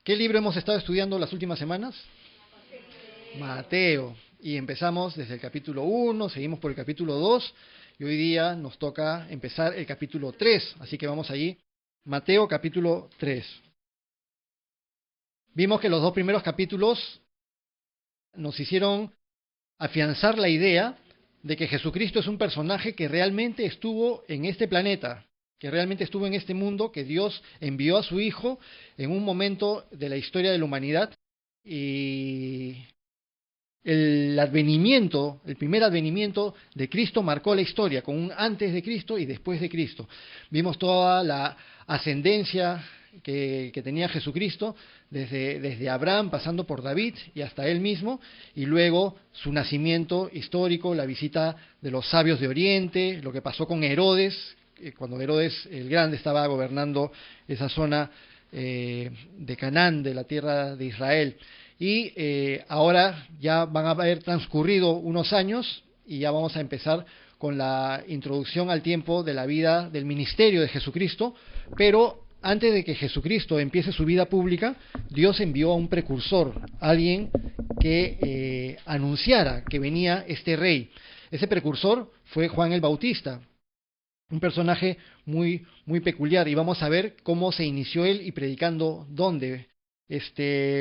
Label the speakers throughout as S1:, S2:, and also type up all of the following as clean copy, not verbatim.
S1: ¿Qué libro hemos estado estudiando las últimas semanas? Mateo. Y empezamos desde el capítulo 1, seguimos por el capítulo 2 y hoy día nos toca empezar el capítulo 3. Así que vamos allí. Mateo capítulo 3. Vimos que los dos primeros capítulos nos hicieron afianzar la idea de que Jesucristo es un personaje que realmente estuvo en este planeta, que realmente estuvo en este mundo, que Dios envió a su Hijo en un momento de la historia de la humanidad y el primer advenimiento de Cristo marcó la historia con un antes de Cristo y después de Cristo. Vimos toda la ascendencia que tenía Jesucristo, desde Abraham, pasando por David y hasta él mismo, y luego su nacimiento histórico, la visita de los sabios de Oriente, lo que pasó con Herodes, cuando Herodes el Grande estaba gobernando esa zona de Canaán, de la tierra de Israel. Y ahora ya van a haber transcurrido unos años y ya vamos a empezar con la introducción al tiempo de la vida del ministerio de Jesucristo, pero antes de que Jesucristo empiece su vida pública, Dios envió a un precursor, alguien que anunciara que venía este rey. Ese precursor fue Juan el Bautista, un personaje muy, muy peculiar, y vamos a ver cómo se inició él y predicando dónde.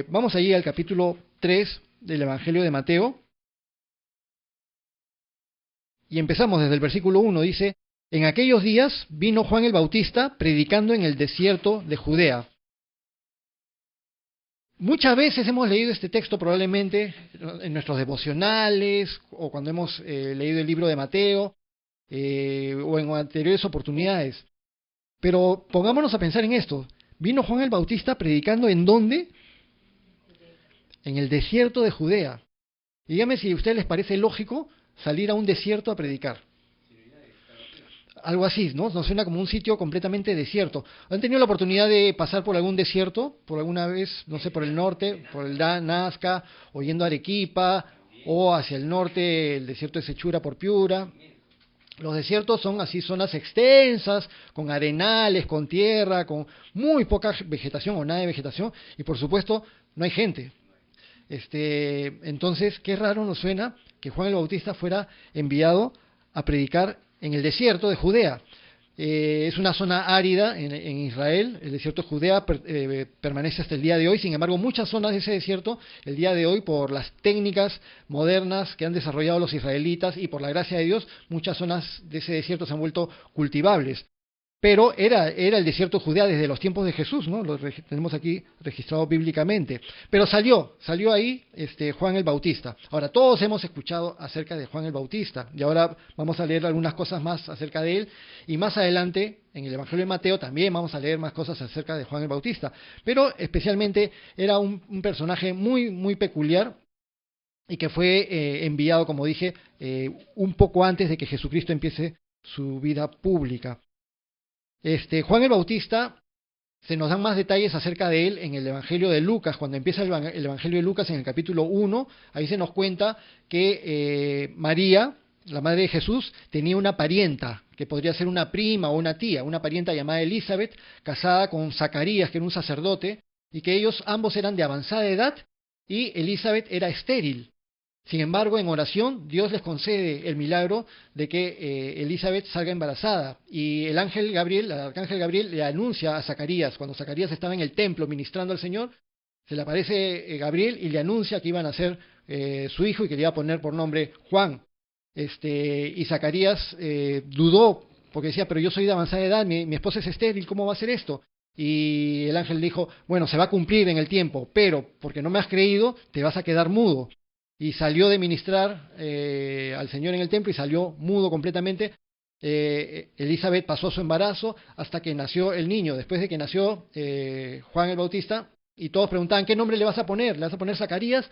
S1: Vamos allí al capítulo 3 del Evangelio de Mateo, y empezamos desde el versículo 1, dice: en aquellos días vino Juan el Bautista predicando en el desierto de Judea. Muchas veces hemos leído este texto probablemente en nuestros devocionales o cuando hemos leído el libro de Mateo o en anteriores oportunidades. Pero pongámonos a pensar en esto. Vino Juan el Bautista predicando ¿en dónde? En el desierto de Judea. Dígame si a ustedes les parece lógico salir a un desierto a predicar. Algo así, ¿no? Nos suena como un sitio completamente desierto. ¿Han tenido la oportunidad de pasar por algún desierto? ¿Por alguna vez, no sé, por el norte, por el Nazca, o yendo a Arequipa, o hacia el norte, el desierto de Sechura por Piura? Los desiertos son así zonas extensas, con arenales, con tierra, con muy poca vegetación o nada de vegetación, y por supuesto no hay gente. Entonces, qué raro nos suena que Juan el Bautista fuera enviado a predicar en el desierto de Judea. Es una zona árida en Israel. El desierto de Judea permanece hasta el día de hoy. Sin embargo, muchas zonas de ese desierto, el día de hoy, por las técnicas modernas que han desarrollado los israelitas y por la gracia de Dios, muchas zonas de ese desierto se han vuelto cultivables. Pero era el desierto de Judea desde los tiempos de Jesús, ¿no? Lo tenemos aquí registrado bíblicamente. Pero salió ahí Juan el Bautista. Ahora, todos hemos escuchado acerca de Juan el Bautista, y ahora vamos a leer algunas cosas más acerca de él, y más adelante, en el Evangelio de Mateo, también vamos a leer más cosas acerca de Juan el Bautista. Pero especialmente era un personaje muy, muy peculiar, y que fue enviado, como dije, un poco antes de que Jesucristo empiece su vida pública. Juan el Bautista, se nos dan más detalles acerca de él en el Evangelio de Lucas. Cuando empieza el Evangelio de Lucas en el capítulo 1, ahí se nos cuenta que María, la madre de Jesús, tenía una parienta, que podría ser una prima o una tía, una parienta llamada Elizabeth, casada con Zacarías, que era un sacerdote, y que ellos ambos eran de avanzada edad, y Elizabeth era estéril. Sin embargo, en oración, Dios les concede el milagro de que Elizabeth salga embarazada. Y el arcángel Gabriel, le anuncia a Zacarías, cuando Zacarías estaba en el templo ministrando al Señor, se le aparece Gabriel y le anuncia que iban a ser su hijo y que le iba a poner por nombre Juan. Y Zacarías dudó, porque decía: pero yo soy de avanzada edad, mi esposa es estéril, ¿cómo va a ser esto? Y el ángel dijo: bueno, se va a cumplir en el tiempo, pero porque no me has creído, te vas a quedar mudo. Y salió de ministrar al Señor en el templo y salió mudo completamente. Elizabeth pasó su embarazo hasta que nació el niño. Después de que nació Juan el Bautista, y todos preguntaban: ¿qué nombre le vas a poner? ¿Le vas a poner Zacarías?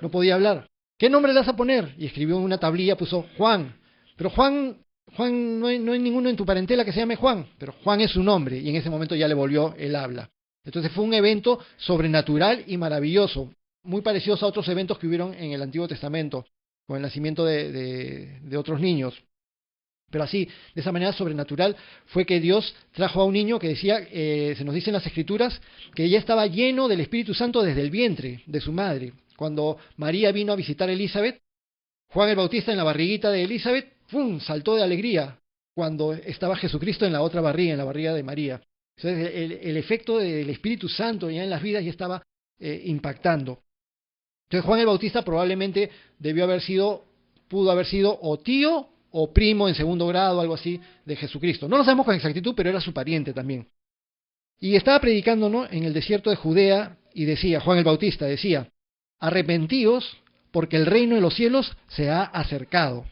S1: No podía hablar. ¿Qué nombre le vas a poner? Y escribió en una tablilla, puso Juan. Pero Juan no hay ninguno en tu parentela que se llame Juan, pero Juan es su nombre, y en ese momento ya le volvió el habla. Entonces fue un evento sobrenatural y maravilloso, muy parecidos a otros eventos que hubieron en el Antiguo Testamento, con el nacimiento de otros niños. Pero así, de esa manera sobrenatural, fue que Dios trajo a un niño que decía, se nos dice en las Escrituras, que ya estaba lleno del Espíritu Santo desde el vientre de su madre. Cuando María vino a visitar a Elizabeth, Juan el Bautista en la barriguita de Elizabeth, ¡pum!, saltó de alegría cuando estaba Jesucristo en la otra barriga, en la barriga de María. Entonces, el efecto del Espíritu Santo ya en las vidas ya estaba impactando. Entonces, Juan el Bautista probablemente pudo haber sido o tío o primo en segundo grado, algo así, de Jesucristo. No lo sabemos con exactitud, pero era su pariente también. Y estaba predicando, ¿no?, en el desierto de Judea y decía, Juan el Bautista decía, arrepentíos porque el reino de los cielos se ha acercado.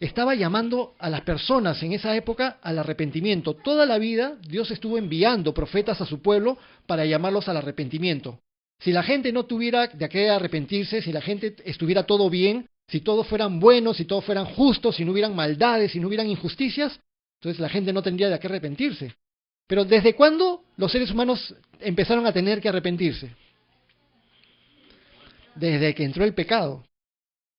S1: Estaba llamando a las personas en esa época al arrepentimiento. Toda la vida Dios estuvo enviando profetas a su pueblo para llamarlos al arrepentimiento. Si la gente no tuviera de qué arrepentirse, si la gente estuviera todo bien, si todos fueran buenos, si todos fueran justos, si no hubieran maldades, si no hubieran injusticias, entonces la gente no tendría de qué arrepentirse. Pero ¿desde cuándo los seres humanos empezaron a tener que arrepentirse? Desde que entró el pecado.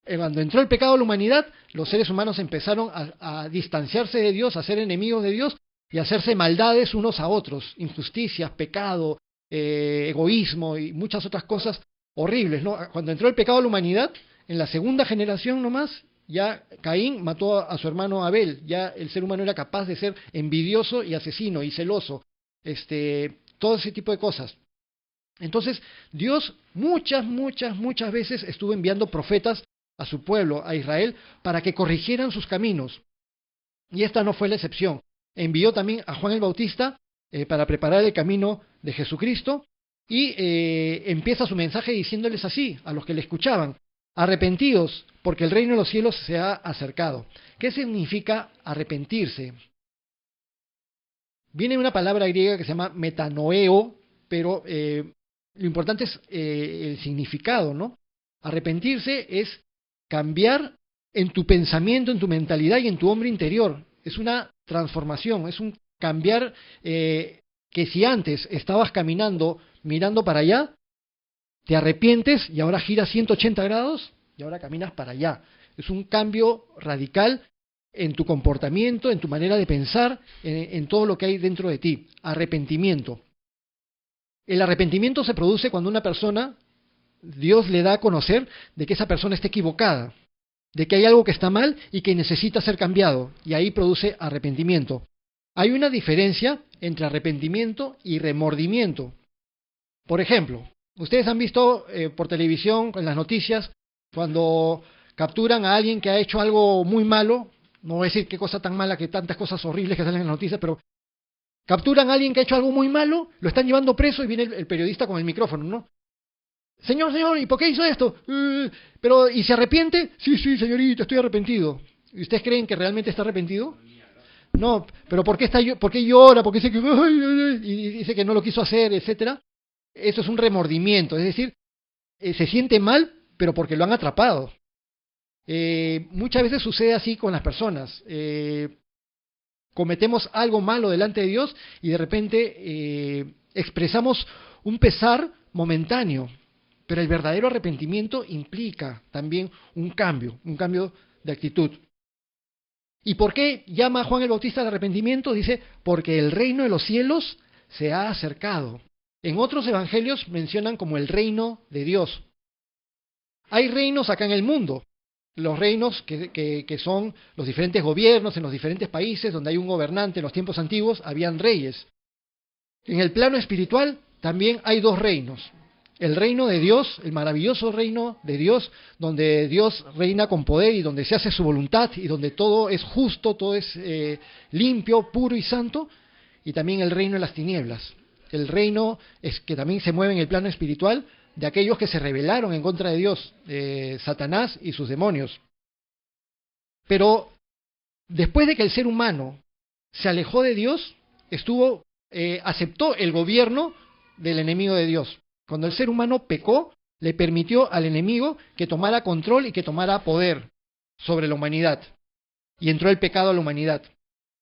S1: Cuando entró el pecado a la humanidad, los seres humanos empezaron a distanciarse de Dios, a ser enemigos de Dios y a hacerse maldades unos a otros, injusticias, pecado, egoísmo y muchas otras cosas horribles, ¿no? Cuando entró el pecado a la humanidad, en la segunda generación nomás, ya Caín mató a su hermano Abel, ya el ser humano era capaz de ser envidioso y asesino y celoso, todo ese tipo de cosas. Entonces, Dios muchas veces estuvo enviando profetas a su pueblo, a Israel, para que corrigieran sus caminos. Y esta no fue la excepción. Envió también a Juan el Bautista para preparar el camino de Jesucristo y empieza su mensaje diciéndoles así a los que le escuchaban, arrepentíos porque el reino de los cielos se ha acercado. ¿Qué significa arrepentirse? Viene una palabra griega que se llama metanoeo, pero lo importante es el significado, ¿no? Arrepentirse es cambiar en tu pensamiento, en tu mentalidad y en tu hombre interior. Es una transformación, es un cambiar que si antes estabas caminando mirando para allá, te arrepientes y ahora giras 180 grados y ahora caminas para allá. Es un cambio radical en tu comportamiento, en tu manera de pensar, en todo lo que hay dentro de ti. Arrepentimiento. El arrepentimiento se produce cuando una persona, Dios le da a conocer de que esa persona está equivocada, de que hay algo que está mal y que necesita ser cambiado, y ahí produce arrepentimiento. Hay una diferencia entre arrepentimiento y remordimiento. Por ejemplo, ustedes han visto por televisión, en las noticias, cuando capturan a alguien que ha hecho algo muy malo, no voy a decir qué cosa tan mala, que tantas cosas horribles que salen en las noticias, pero capturan a alguien que ha hecho algo muy malo, lo están llevando preso y viene el periodista con el micrófono, ¿no? Señor, ¿y por qué hizo esto? ¿Y se arrepiente? Sí, señorita, estoy arrepentido. ¿Y ustedes creen que realmente está arrepentido? No, pero ¿por qué llora? ¿Por qué dice que, y dice que no lo quiso hacer, etcétera? Eso es un remordimiento, es decir, se siente mal, pero porque lo han atrapado. Muchas veces sucede así con las personas. Cometemos algo malo delante de Dios y de repente expresamos un pesar momentáneo, pero el verdadero arrepentimiento implica también un cambio de actitud. ¿Y por qué llama a Juan el Bautista al arrepentimiento? Dice, porque el reino de los cielos se ha acercado. En otros evangelios mencionan como el reino de Dios. Hay reinos acá en el mundo, los reinos que son los diferentes gobiernos en los diferentes países donde hay un gobernante. En los tiempos antiguos habían reyes. En el plano espiritual también hay dos reinos. El reino de Dios, el maravilloso reino de Dios, donde Dios reina con poder y donde se hace su voluntad y donde todo es justo, todo es limpio, puro y santo. Y también el reino de las tinieblas. El reino es que también se mueve en el plano espiritual de aquellos que se rebelaron en contra de Dios, Satanás y sus demonios. Pero después de que el ser humano se alejó de Dios, aceptó el gobierno del enemigo de Dios. Cuando el ser humano pecó, le permitió al enemigo que tomara control y que tomara poder sobre la humanidad. Y entró el pecado a la humanidad.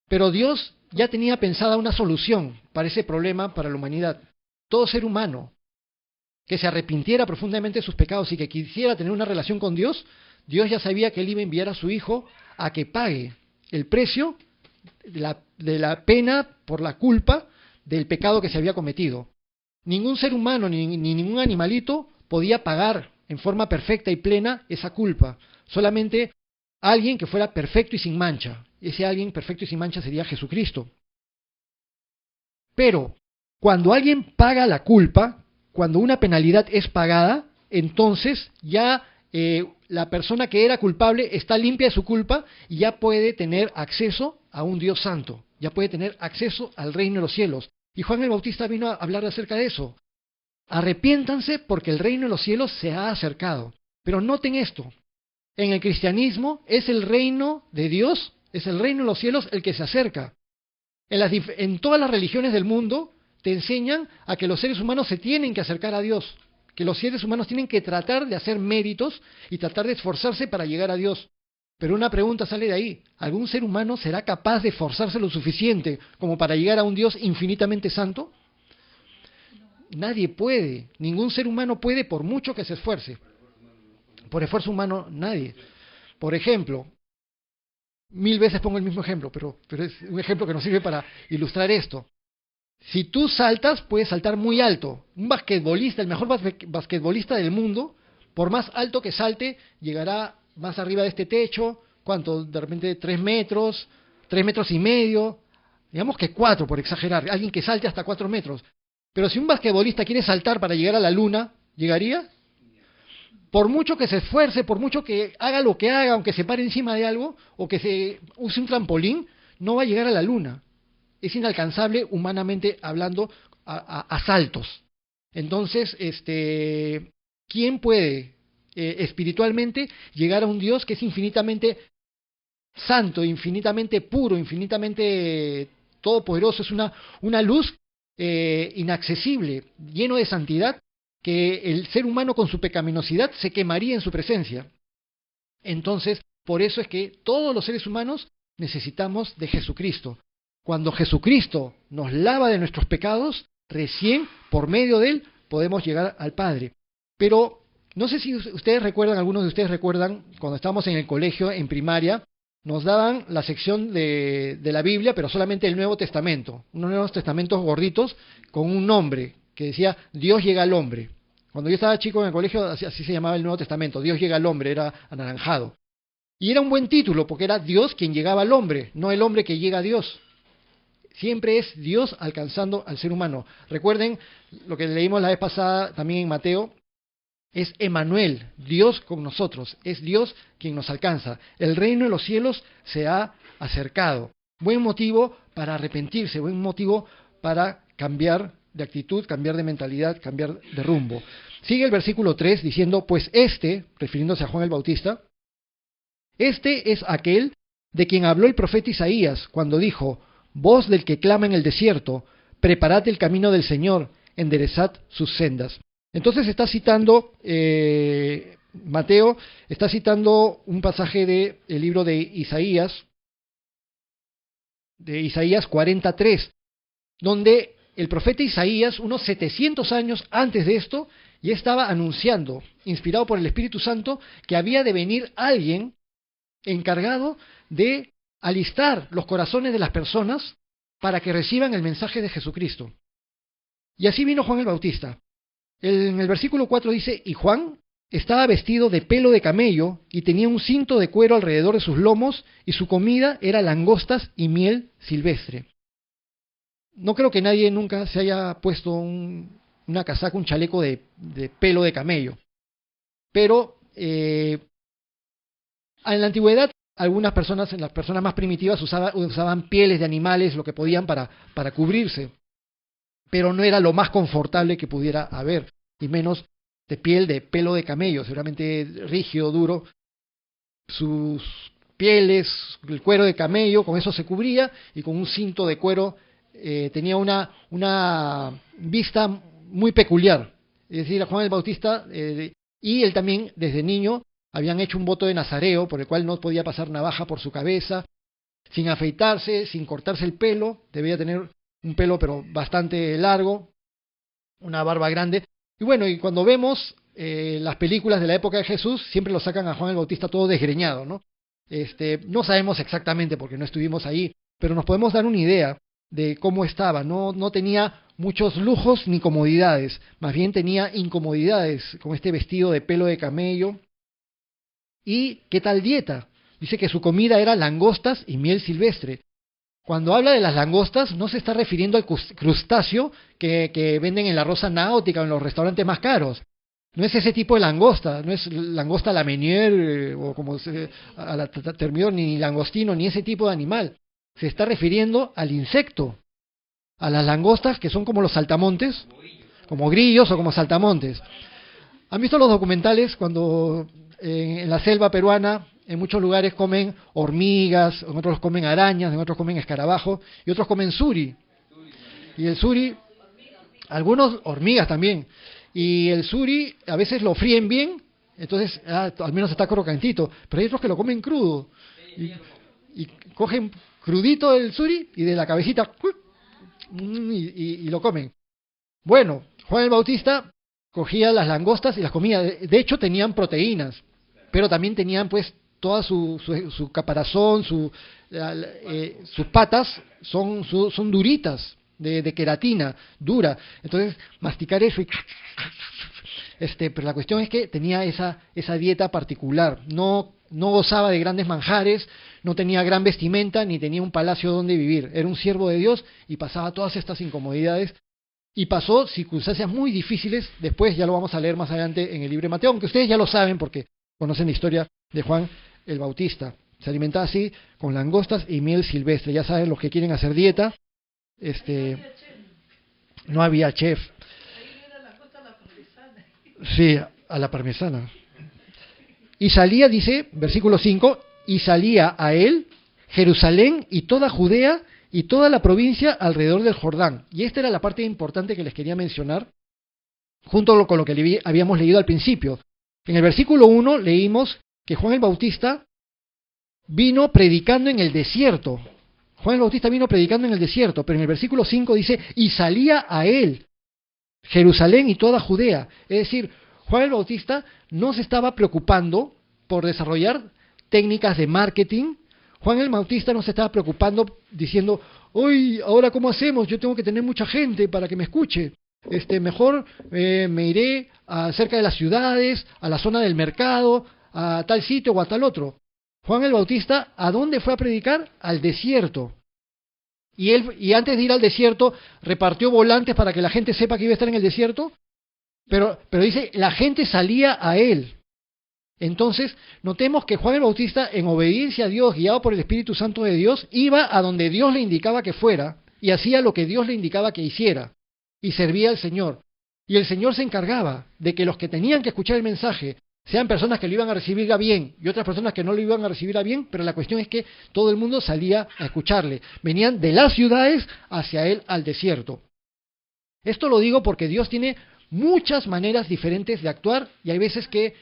S1: Pero Dios ya tenía pensada una solución para ese problema para la humanidad. Todo ser humano que se arrepintiera profundamente de sus pecados y que quisiera tener una relación con Dios, Dios ya sabía que Él iba a enviar a su Hijo a que pague el precio de la pena por la culpa del pecado que se había cometido. Ningún ser humano ni ningún animalito podía pagar en forma perfecta y plena esa culpa. Solamente alguien que fuera perfecto y sin mancha. Ese alguien perfecto y sin mancha sería Jesucristo. Pero cuando alguien paga la culpa, cuando una penalidad es pagada, entonces ya la persona que era culpable está limpia de su culpa y ya puede tener acceso a un Dios santo, ya puede tener acceso al reino de los cielos. Y Juan el Bautista vino a hablar acerca de eso. Arrepiéntanse porque el reino de los cielos se ha acercado. Pero noten esto, en el cristianismo es el reino de Dios, es el reino de los cielos el que se acerca. En todas las religiones del mundo te enseñan a que los seres humanos se tienen que acercar a Dios, que los seres humanos tienen que tratar de hacer méritos y tratar de esforzarse para llegar a Dios. Pero una pregunta sale de ahí, ¿algún ser humano será capaz de esforzarse lo suficiente como para llegar a un Dios infinitamente santo? Nadie puede, ningún ser humano puede por mucho que se esfuerce. Por esfuerzo humano, nadie. Por ejemplo, 1000 veces pongo el mismo ejemplo, pero es un ejemplo que nos sirve para ilustrar esto. Si tú saltas, puedes saltar muy alto. Un basquetbolista, el mejor basquetbolista del mundo, por más alto que salte, llegará más arriba de este techo. ¿Cuánto? De repente 3 metros, 3 metros y medio. Digamos que 4, por exagerar. Alguien que salte hasta 4 metros. Pero si un basquetbolista quiere saltar para llegar a la luna, ¿llegaría? Por mucho que se esfuerce, por mucho que haga lo que haga, aunque se pare encima de algo, o que se use un trampolín, no va a llegar a la luna. Es inalcanzable humanamente hablando a saltos. Entonces, ¿quién puede espiritualmente llegar a un Dios que es infinitamente santo, infinitamente puro, infinitamente todopoderoso? Es una luz inaccesible, lleno de santidad, que el ser humano con su pecaminosidad se quemaría en su presencia. Entonces, por eso es que todos los seres humanos necesitamos de Jesucristo. Cuando Jesucristo nos lava de nuestros pecados, recién por medio de Él podemos llegar al Padre. Pero no sé si ustedes recuerdan, algunos de ustedes recuerdan, cuando estábamos en el colegio, en primaria, nos daban la sección de la Biblia, pero solamente el Nuevo Testamento, unos Nuevos Testamentos gorditos con un nombre que decía Dios llega al hombre. Cuando yo estaba chico en el colegio, así se llamaba el Nuevo Testamento, Dios llega al hombre, era anaranjado. Y era un buen título, porque era Dios quien llegaba al hombre, no el hombre que llega a Dios. Siempre es Dios alcanzando al ser humano. Recuerden lo que leímos la vez pasada también en Mateo, es Emmanuel, Dios con nosotros, es Dios quien nos alcanza. El reino de los cielos se ha acercado. Buen motivo para arrepentirse, buen motivo para cambiar de actitud, cambiar de mentalidad, cambiar de rumbo. Sigue el versículo 3 diciendo, pues refiriéndose a Juan el Bautista, este es aquel de quien habló el profeta Isaías cuando dijo, voz del que clama en el desierto, preparad el camino del Señor, enderezad sus sendas. Entonces está citando, Mateo está citando un pasaje del libro de Isaías 43, donde el profeta Isaías, unos 700 años antes de esto, ya estaba anunciando, inspirado por el Espíritu Santo, que había de venir alguien encargado de alistar los corazones de las personas para que reciban el mensaje de Jesucristo. Y así vino Juan el Bautista. En el versículo 4 dice, y Juan estaba vestido de pelo de camello y tenía un cinto de cuero alrededor de sus lomos y su comida era langostas y miel silvestre. No creo que nadie nunca se haya puesto una casaca, un chaleco de pelo de camello. Pero en la antigüedad, algunas personas, las personas más primitivas, usaban pieles de animales, lo que podían para cubrirse. Pero no era lo más confortable que pudiera haber, y menos de pelo de camello, seguramente rígido, duro. Sus pieles, el cuero de camello, con eso se cubría, y con un cinto de cuero tenía una vista muy peculiar. Es decir, Juan el Bautista, y él también desde niño, habían hecho un voto de nazareo, por el cual no podía pasar navaja por su cabeza, sin afeitarse, sin cortarse el pelo, debía tener un pelo pero bastante largo, una barba grande. Y bueno, y cuando vemos las películas de la época de Jesús, siempre lo sacan a Juan el Bautista todo desgreñado, ¿no? No sabemos exactamente porque no estuvimos ahí, pero nos podemos dar una idea de cómo estaba. No tenía muchos lujos ni comodidades, más bien tenía incomodidades con este vestido de pelo de camello. ¿Y qué tal dieta? Dice que su comida era langostas y miel silvestre. Cuando habla de las langostas, no se está refiriendo al crustáceo que venden en la Rosa Náutica o en los restaurantes más caros. No es ese tipo de langosta, no es langosta a la Meunier o como se, a la termidor, ni langostino, ni ese tipo de animal. Se está refiriendo al insecto, a las langostas que son como los saltamontes, como grillos o como saltamontes. ¿Han visto los documentales cuando en la selva peruana en muchos lugares comen hormigas, en otros comen arañas, en otros comen escarabajos y otros comen suri? Y el suri, algunos hormigas también. Y el suri a veces lo fríen bien, entonces al menos está crocantito, pero hay otros que lo comen crudo. Y cogen crudito el suri y de la cabecita y lo comen. Bueno, Juan el Bautista cogía las langostas y las comía. De hecho tenían proteínas, pero también tenían pues toda su caparazón, sus patas son duritas, de queratina, dura. Entonces, masticar eso y... pero la cuestión es que tenía esa dieta particular. No gozaba de grandes manjares, no tenía gran vestimenta, ni tenía un palacio donde vivir. Era un siervo de Dios y pasaba todas estas incomodidades. Y pasó circunstancias muy difíciles. Después ya lo vamos a leer más adelante en el libro de Mateo, aunque ustedes ya lo saben porque conocen la historia de Juan el Bautista. Se alimentaba así con langostas y miel silvestre. Ya saben los que quieren hacer dieta. No había chef. Sí, a la parmesana. Y salía, dice, versículo 5, y salía a él Jerusalén y toda Judea y toda la provincia alrededor del Jordán. Y esta era la parte importante que les quería mencionar, junto con lo que habíamos leído al principio. En el versículo 1 leímos que Juan el Bautista vino predicando en el desierto. Juan el Bautista vino predicando en el desierto, pero en el versículo 5 dice, y salía a él Jerusalén y toda Judea. Es decir, Juan el Bautista no se estaba preocupando por desarrollar técnicas de marketing. Juan el Bautista no se estaba preocupando diciendo, hoy, ahora cómo hacemos, yo tengo que tener mucha gente para que me escuche. Mejor me iré cerca de las ciudades, a la zona del mercado, a tal sitio o a tal otro. Juan el Bautista, ¿a dónde fue a predicar? Al desierto. Y antes de ir al desierto, repartió volantes para que la gente sepa que iba a estar en el desierto. Pero dice, la gente salía a él. Entonces, notemos que Juan el Bautista, en obediencia a Dios, guiado por el Espíritu Santo de Dios, iba a donde Dios le indicaba que fuera y hacía lo que Dios le indicaba que hiciera y servía al Señor. Y el Señor se encargaba de que los que tenían que escuchar el mensaje sean personas que lo iban a recibir a bien y otras personas que no lo iban a recibir a bien, pero la cuestión es que todo el mundo salía a escucharle. Venían de las ciudades hacia él al desierto. Esto lo digo porque Dios tiene muchas maneras diferentes de actuar y hay veces que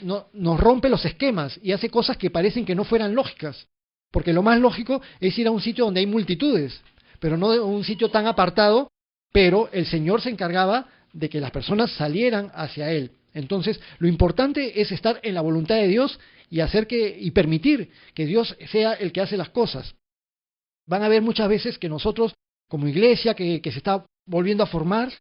S1: nos rompe los esquemas y hace cosas que parecen que no fueran lógicas. Porque lo más lógico es ir a un sitio donde hay multitudes, pero no a un sitio tan apartado, pero el Señor se encargaba de que las personas salieran hacia él. Entonces, lo importante es estar en la voluntad de Dios y permitir que Dios sea el que hace las cosas. Van a ver muchas veces que nosotros, como iglesia que se está volviendo a formar,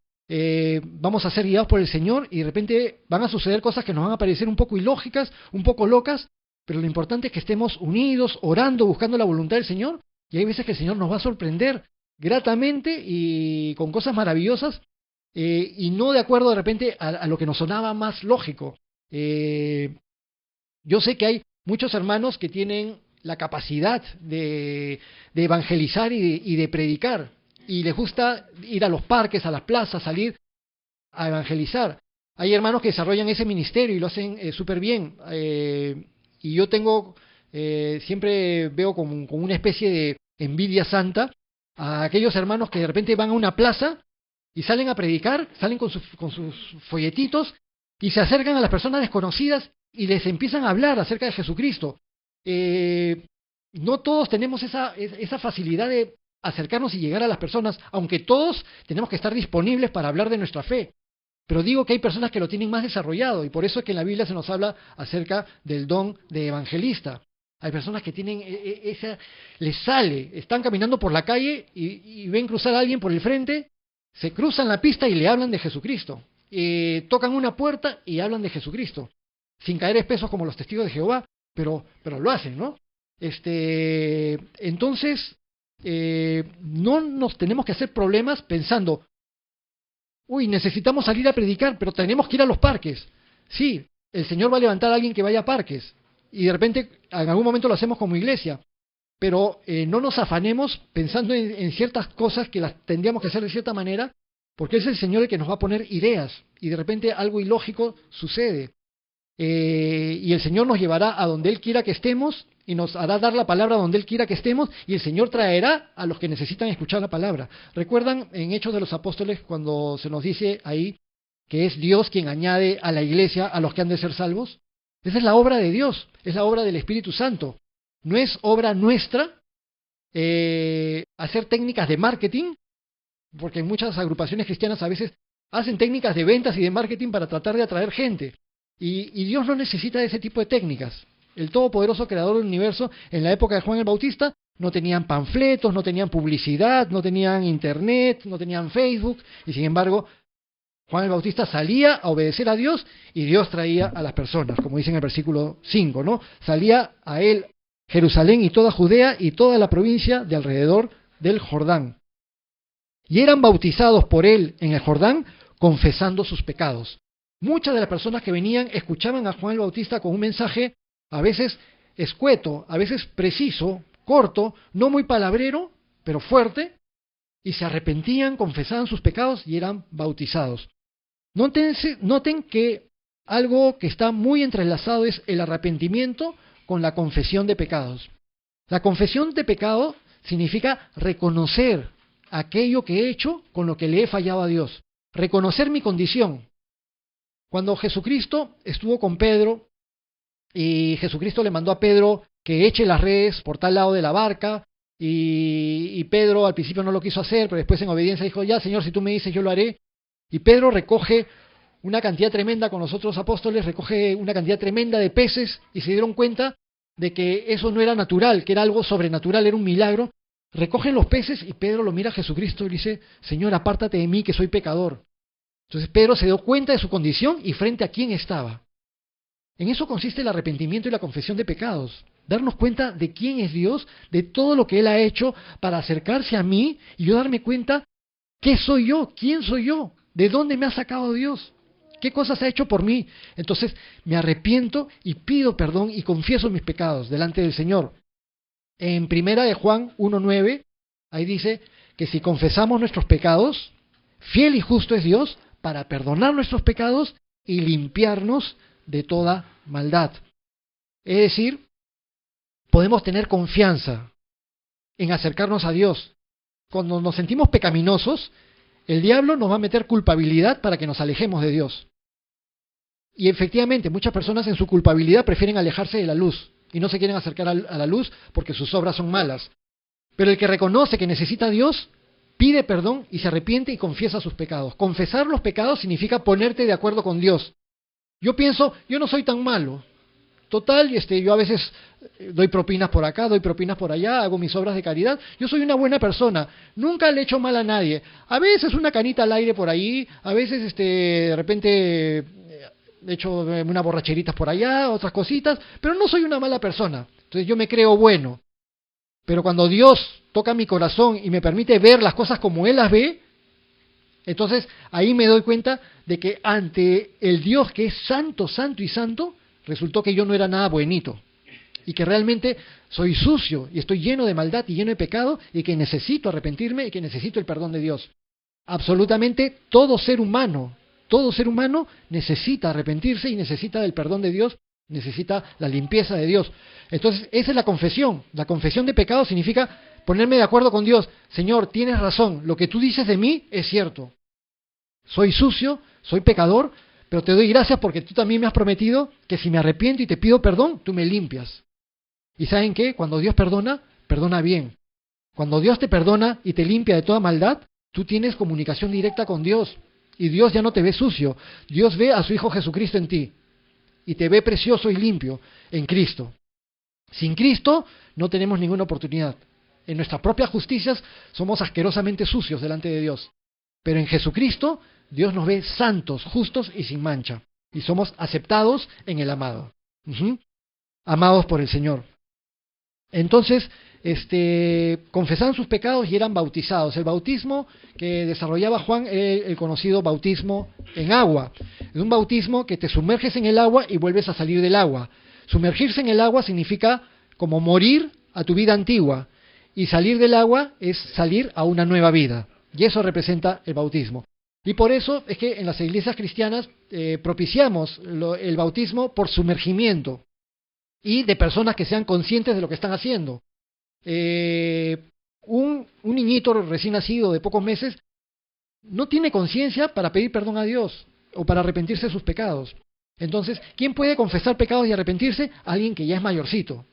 S1: vamos a ser guiados por el Señor y de repente van a suceder cosas que nos van a parecer un poco ilógicas, un poco locas, pero lo importante es que estemos unidos, orando, buscando la voluntad del Señor, y hay veces que el Señor nos va a sorprender gratamente y con cosas maravillosas, y no de acuerdo de repente a lo que nos sonaba más lógico. Yo sé que hay muchos hermanos que tienen la capacidad de evangelizar y de predicar, y les gusta ir a los parques, a las plazas, salir a evangelizar. Hay hermanos que desarrollan ese ministerio y lo hacen súper bien. Y yo siempre veo como una especie de envidia santa a aquellos hermanos que de repente van a una plaza y salen a predicar, salen con sus folletitos y se acercan a las personas desconocidas y les empiezan a hablar acerca de Jesucristo. No todos tenemos esa facilidad de acercarnos y llegar a las personas, aunque todos tenemos que estar disponibles para hablar de nuestra fe. Pero digo que hay personas que lo tienen más desarrollado y por eso es que en la Biblia se nos habla acerca del don de evangelista. Hay personas que tienen esa, les sale, están caminando por la calle y ven cruzar a alguien por el frente, se cruzan la pista y le hablan de Jesucristo. Tocan una puerta y hablan de Jesucristo, sin caer espesos como los testigos de Jehová, pero lo hacen, ¿no? Entonces, no nos tenemos que hacer problemas pensando, uy, necesitamos salir a predicar, pero tenemos que ir a los parques. Sí, el Señor va a levantar a alguien que vaya a parques, y de repente en algún momento lo hacemos como iglesia, pero no nos afanemos pensando en ciertas cosas que las tendríamos que hacer de cierta manera, porque es el Señor el que nos va a poner ideas, y de repente algo ilógico sucede. Y el Señor nos llevará a donde Él quiera que estemos, y nos hará dar la palabra donde Él quiera que estemos, y el Señor traerá a los que necesitan escuchar la palabra. ¿Recuerdan en Hechos de los Apóstoles cuando se nos dice ahí que es Dios quien añade a la iglesia a los que han de ser salvos? Esa es la obra de Dios, es la obra del Espíritu Santo. No es obra nuestra hacer técnicas de marketing, porque en muchas agrupaciones cristianas a veces hacen técnicas de ventas y de marketing para tratar de atraer gente. Y Dios no necesita de ese tipo de técnicas. El todopoderoso creador del universo, en la época de Juan el Bautista, no tenían panfletos, no tenían publicidad, no tenían internet, no tenían Facebook, y sin embargo, Juan el Bautista salía a obedecer a Dios y Dios traía a las personas, como dice en el versículo 5, ¿no? Salía a él Jerusalén y toda Judea y toda la provincia de alrededor del Jordán. Y eran bautizados por él en el Jordán, confesando sus pecados. Muchas de las personas que venían escuchaban a Juan el Bautista con un mensaje a veces escueto, a veces preciso, corto, no muy palabrero, pero fuerte, y se arrepentían, confesaban sus pecados y eran bautizados. Noten que algo que está muy entrelazado es el arrepentimiento con la confesión de pecados. La confesión de pecado significa reconocer aquello que he hecho con lo que le he fallado a Dios, reconocer mi condición. Cuando Jesucristo estuvo con Pedro y Jesucristo le mandó a Pedro que eche las redes por tal lado de la barca, y Pedro al principio no lo quiso hacer, pero después en obediencia dijo, ya Señor, si tú me dices yo lo haré. Y Pedro recoge una cantidad tremenda con los otros apóstoles, recoge una cantidad tremenda de peces, y se dieron cuenta de que eso no era natural, que era algo sobrenatural, era un milagro. Recogen los peces y Pedro lo mira a Jesucristo y le dice, Señor, apártate de mí que soy pecador. Entonces Pedro se dio cuenta de su condición y frente a quién estaba. En eso consiste el arrepentimiento y la confesión de pecados. Darnos cuenta de quién es Dios, de todo lo que Él ha hecho para acercarse a mí y yo darme cuenta qué soy yo, quién soy yo, de dónde me ha sacado Dios, qué cosas ha hecho por mí. Entonces me arrepiento y pido perdón y confieso mis pecados delante del Señor. En primera de Juan 1:9, ahí dice que si confesamos nuestros pecados, fiel y justo es Dios para perdonar nuestros pecados y limpiarnos de toda maldad. Es decir, podemos tener confianza en acercarnos a Dios. Cuando nos sentimos pecaminosos, el diablo nos va a meter culpabilidad para que nos alejemos de Dios. Y efectivamente, muchas personas en su culpabilidad prefieren alejarse de la luz y no se quieren acercar a la luz porque sus obras son malas. Pero el que reconoce que necesita a Dios, pide perdón y se arrepiente y confiesa sus pecados. Confesar los pecados significa ponerte de acuerdo con Dios. Yo pienso, yo no soy tan malo. Total, yo a veces doy propinas por acá, doy propinas por allá, hago mis obras de caridad. Yo soy una buena persona, nunca le he hecho mal a nadie. A veces una canita al aire por ahí, a veces de repente he hecho unas borracheritas por allá, otras cositas, pero no soy una mala persona. Entonces yo me creo bueno. Pero cuando Dios toca mi corazón y me permite ver las cosas como Él las ve, entonces ahí me doy cuenta de que ante el Dios que es santo, santo y santo, resultó que yo no era nada buenito y que realmente soy sucio y estoy lleno de maldad y lleno de pecado y que necesito arrepentirme y que necesito el perdón de Dios. Absolutamente todo ser humano necesita arrepentirse y necesita del perdón de Dios, necesita la limpieza de Dios. Entonces esa es la confesión. La confesión de pecado significa ponerme de acuerdo con Dios. Señor, tienes razón, lo que tú dices de mí es cierto. Soy sucio, soy pecador, pero te doy gracias porque tú también me has prometido que si me arrepiento y te pido perdón, tú me limpias. ¿Y saben qué? Cuando Dios perdona, perdona bien. Cuando Dios te perdona y te limpia de toda maldad, tú tienes comunicación directa con Dios. Y Dios ya no te ve sucio. Dios ve a su Hijo Jesucristo en ti. Y te ve precioso y limpio en Cristo. Sin Cristo no tenemos ninguna oportunidad. En nuestras propias justicias somos asquerosamente sucios delante de Dios. Pero en Jesucristo Dios nos ve santos, justos y sin mancha. Y somos aceptados en el amado. Amados por el Señor. Entonces, confesaban sus pecados y eran bautizados. El bautismo que desarrollaba Juan era el conocido bautismo en agua. Es un bautismo que te sumerges en el agua y vuelves a salir del agua. Sumergirse en el agua significa como morir a tu vida antigua, y salir del agua es salir a una nueva vida, y eso representa el bautismo. Y por eso es que en las iglesias cristianas propiciamos el bautismo por sumergimiento, y de personas que sean conscientes de lo que están haciendo. Un niñito recién nacido de pocos meses no tiene conciencia para pedir perdón a Dios o para arrepentirse de sus pecados. Entonces, ¿quién puede confesar pecados y arrepentirse? Alguien que ya es mayorcito.